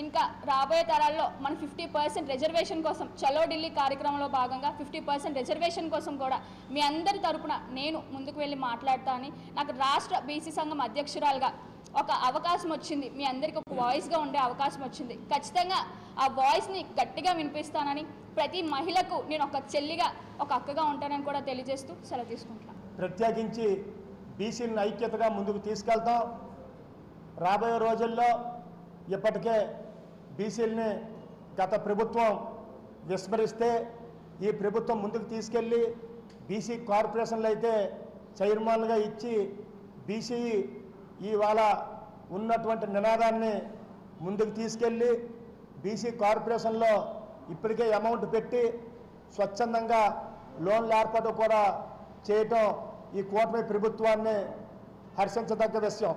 ఇంకా రాబోయే తరాల్లో మన 50% రిజర్వేషన్ కోసం చలో ఢిల్లీ కార్యక్రమంలో భాగంగా 50% రిజర్వేషన్ కోసం కూడా మీ అందరి తరపున నేను ముందుకు వెళ్ళి మాట్లాడతానని, నాకు రాష్ట్ర బీసీ సంఘం అధ్యక్షురాలుగా ఒక అవకాశం వచ్చింది, మీ అందరికీ ఒక వాయిస్గా ఉండే అవకాశం వచ్చింది. ఖచ్చితంగా ఆ వాయిస్ని గట్టిగా వినిపిస్తానని, ప్రతి మహిళకు నేను ఒక చెల్లిగా ఒక అక్కగా ఉంటానని కూడా తెలియజేస్తూ సెలవు తీసుకుంటున్నాను. ప్రత్యేకించి బీసీలను ఐక్యతగా ముందుకు తీసుకెళ్తాం. రాబోయే రోజుల్లో ఇప్పటికే బీసీలని గత ప్రభుత్వం విస్మరిస్తే ఈ ప్రభుత్వం ముందుకు తీసుకెళ్ళి బీసీ కార్పొరేషన్లు అయితే చైర్మన్గా ఇచ్చి బీసీ ఇవాళ ఉన్నటువంటి నినాదాన్ని ముందుకు తీసుకెళ్ళి బీసీ కార్పొరేషన్లో ఇప్పటికే అమౌంట్ పెట్టి స్వచ్ఛందంగా లోన్ల ఏర్పాటు కూడా చేయటం ఈ కూటమి ప్రభుత్వాన్ని హర్షించదగ్గ విషయం.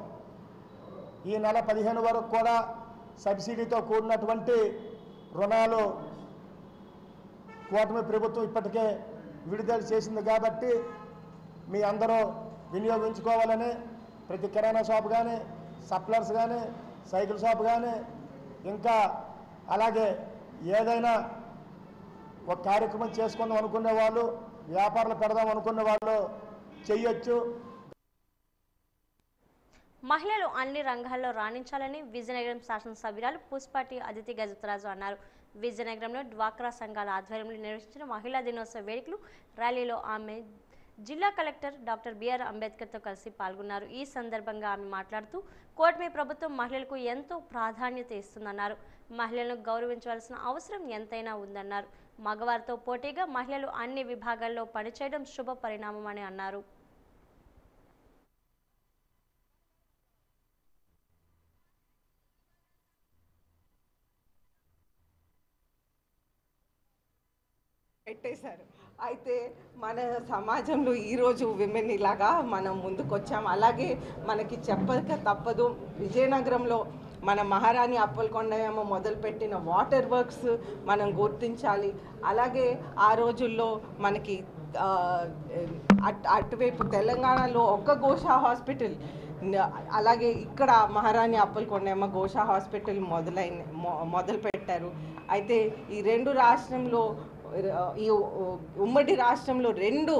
ఈ నెల 15 వరకు కూడా సబ్సిడీతో కూడినటువంటి రుణాలు కూటమి ప్రభుత్వం ఇప్పటికే విడుదల చేసింది కాబట్టి మీ అందరూ వినియోగించుకోవాలని ప్రతి కిరాణా షాప్ కానీ, సప్లర్స్ కానీ, సైకిల్ షాప్ కానీ, ఇంకా అలాగే ఏదైనా ఒక కార్యక్రమం చేసుకుందాం అనుకునే వాళ్ళు, వ్యాపారాలు పెడదాం అనుకునే వాళ్ళు చెయ్యొచ్చు. మహిళలు అన్ని రంగాల్లో రాణించాలని విజయనగరం శాసనసభ్యురాలు పుష్పాటి అదితి గజపతిరాజు అన్నారు. విజయనగరంలో డ్వాక్రా సంఘాల ఆధ్వర్యంలో నిర్వహించిన మహిళా దినోత్సవ వేడుకలు ర్యాలీలో ఆమె జిల్లా కలెక్టర్ డాక్టర్ బిఆర్ అంబేద్కర్తో కలిసి పాల్గొన్నారు. ఈ సందర్భంగా ఆమె మాట్లాడుతూ కూటమి ప్రభుత్వం మహిళలకు ఎంతో ప్రాధాన్యత ఇస్తుందన్నారు. మహిళలను గౌరవించవలసిన అవసరం ఎంతైనా ఉందన్నారు. మగవారితో పోటీగా మహిళలు అన్ని విభాగాల్లో పనిచేయడం శుభ పరిణామమని అన్నారు. పెట్టేశారు. అయితే మన సమాజంలో ఈరోజు విమెన్ ఇలాగా మనం ముందుకు వచ్చాం. అలాగే మనకి చెప్పక తప్పదు, విజయనగరంలో మన మహారాణి అప్పలకొండయమ్మ మొదలుపెట్టిన వాటర్ వర్క్స్ మనం గుర్తించాలి. అలాగే ఆ రోజుల్లో మనకి అటువైపు తెలంగాణలో ఒక్క గోషా హాస్పిటల్, అలాగే ఇక్కడ మహారాణి అప్పలకొండయమ్మ గోషా హాస్పిటల్ మొదలు పెట్టారు. అయితే ఈ రెండు రాష్ట్రంలో, ఈ ఉమ్మడి రాష్ట్రంలో 2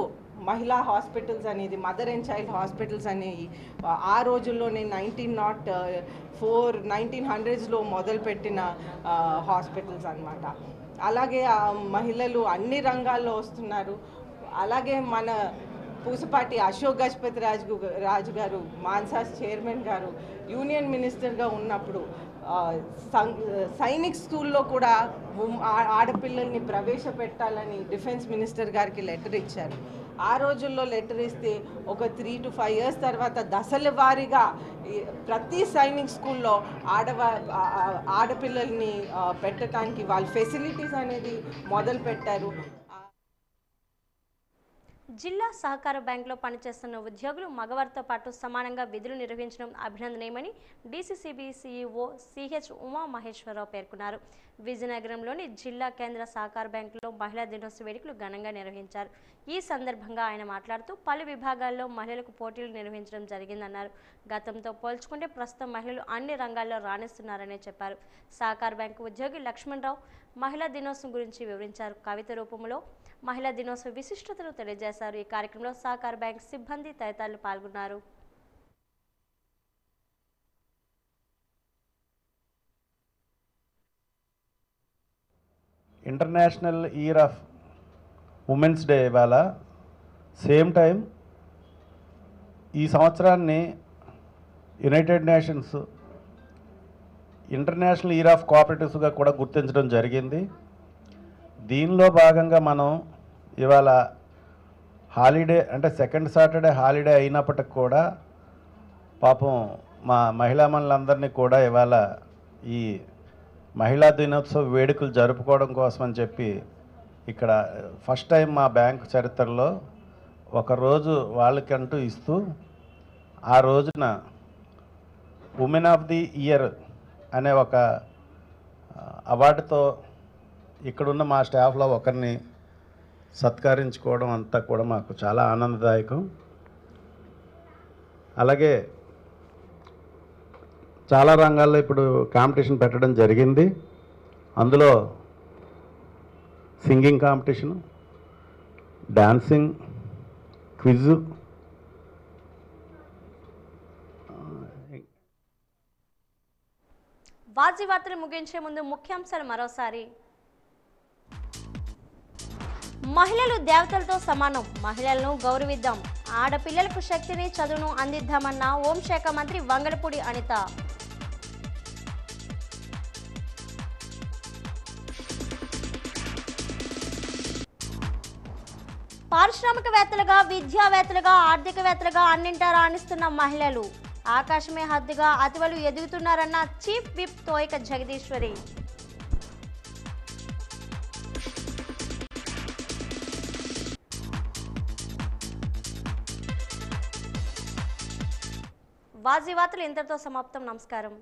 మహిళా హాస్పిటల్స్ అనేది మదర్ అండ్ చైల్డ్ హాస్పిటల్స్ అనేవి ఆ రోజుల్లోనే 1900s మొదలుపెట్టిన హాస్పిటల్స్ అన్నమాట. అలాగే ఆ మహిళలు అన్ని రంగాల్లో వస్తున్నారు. అలాగే మన పూసపాటి అశోక్ గజపతి రాజు గారు, మాన్సాస్ చైర్మన్ గారు యూనియన్ మినిస్టర్గా ఉన్నప్పుడు సైనిక్ స్కూల్లో కూడా ఆడపిల్లల్ని ప్రవేశపెట్టాలని డిఫెన్స్ మినిస్టర్ గారికి లెటర్ ఇచ్చారు. ఆ రోజుల్లో లెటర్ ఇస్తే ఒక 3 to 5 years తర్వాత దశల వారీగా ప్రతి సైనిక్ స్కూల్లో ఆడపిల్లల్ని పెట్టడానికి వాళ్ళ ఫెసిలిటీస్ అనేది మొదలు పెట్టారు. జిల్లా సహకార బ్యాంకులో పనిచేస్తున్న ఉద్యోగులు మగవారితో పాటు సమానంగా విధులు నిర్వహించడం అభినందనీయమని DCCB CEO CH Uma Maheshwara Rao పేర్కొన్నారు. విజయనగరంలోని జిల్లా కేంద్ర సహకార బ్యాంకులో మహిళా దినోత్సవ వేడుకలు ఘనంగా నిర్వహించారు. ఈ సందర్భంగా ఆయన మాట్లాడుతూ పలు విభాగాల్లో మహిళలకు పోటీలు నిర్వహించడం జరిగిందన్నారు. గతంతో పోల్చుకుంటే ప్రస్తుతం మహిళలు అన్ని రంగాల్లో రాణిస్తున్నారని చెప్పారు. సహకార బ్యాంకు ఉద్యోగి లక్ష్మణరావు మహిళా దినోత్సవం గురించి వివరించారు. కవిత రూపంలో మహిళా దినోత్సవ విశిష్టతను తెలియజేశారు. ఈ కార్యక్రమంలో సహకార బ్యాంక్ సిబ్బంది తదితరులు పాల్గొన్నారు. International year of women's day ఇవాళ. సేమ్ టైం ఈ సంవత్సరాన్ని United Nations international year of కోఆపరేటివ్స్గా కూడా గుర్తించడం జరిగింది. దీనిలో భాగంగా మనం ఇవాళ హాలిడే అంటే సెకండ్ సాటర్డే హాలిడే అయినప్పటికి కూడా పాపం మా మహిళామణులందరినీ కూడా ఇవాళ ఈ మహిళా దినోత్సవ వేడుకలు జరుపుకోవడం కోసం అని చెప్పి ఇక్కడ ఫస్ట్ టైం మా బ్యాంకు చరిత్రలో ఒకరోజు వాళ్ళకంటూ ఇస్తూ ఆ రోజున ఉమెన్ ఆఫ్ ది ఇయర్ అనే ఒక అవార్డుతో ఇక్కడున్న మా స్టాఫ్లో ఒకరిని సత్కరించుకోవడం అంతా కూడా మాకు చాలా ఆనందదాయకం. అలాగే చాలా రంగాల్లో ఇప్పుడు కాంపిటీషన్ పెట్టడం జరిగింది. అందులో సింగింగ్ కాంపిటీషను, డాన్సింగ్, క్విజ్, వాజీ వార్తలు ముగించే ముందు ముఖ్యాంశాలు మరోసారి. మహిళలు దేవతలతో సమానం, మహిళలను గౌరవిద్దాం, ఆడపిల్లలకు శక్తిని చదువును అందిద్దామన్న హోంశాఖ మంత్రి వంగలపూడి అనిత. పారిశ్రామికవేత్తలుగా, విద్యావేత్తలుగా, ఆర్థికవేత్తలుగా అన్నింటా రాణిస్తున్న మహిళలు, ఆకాశమే హద్దుగా అతివలు ఎదుగుతున్నారన్న చీఫ్ విప్ తోయక జగదీశ్వరి. వాజీ వార్తలు ఇంతటితో సమాప్తం. నమస్కారం.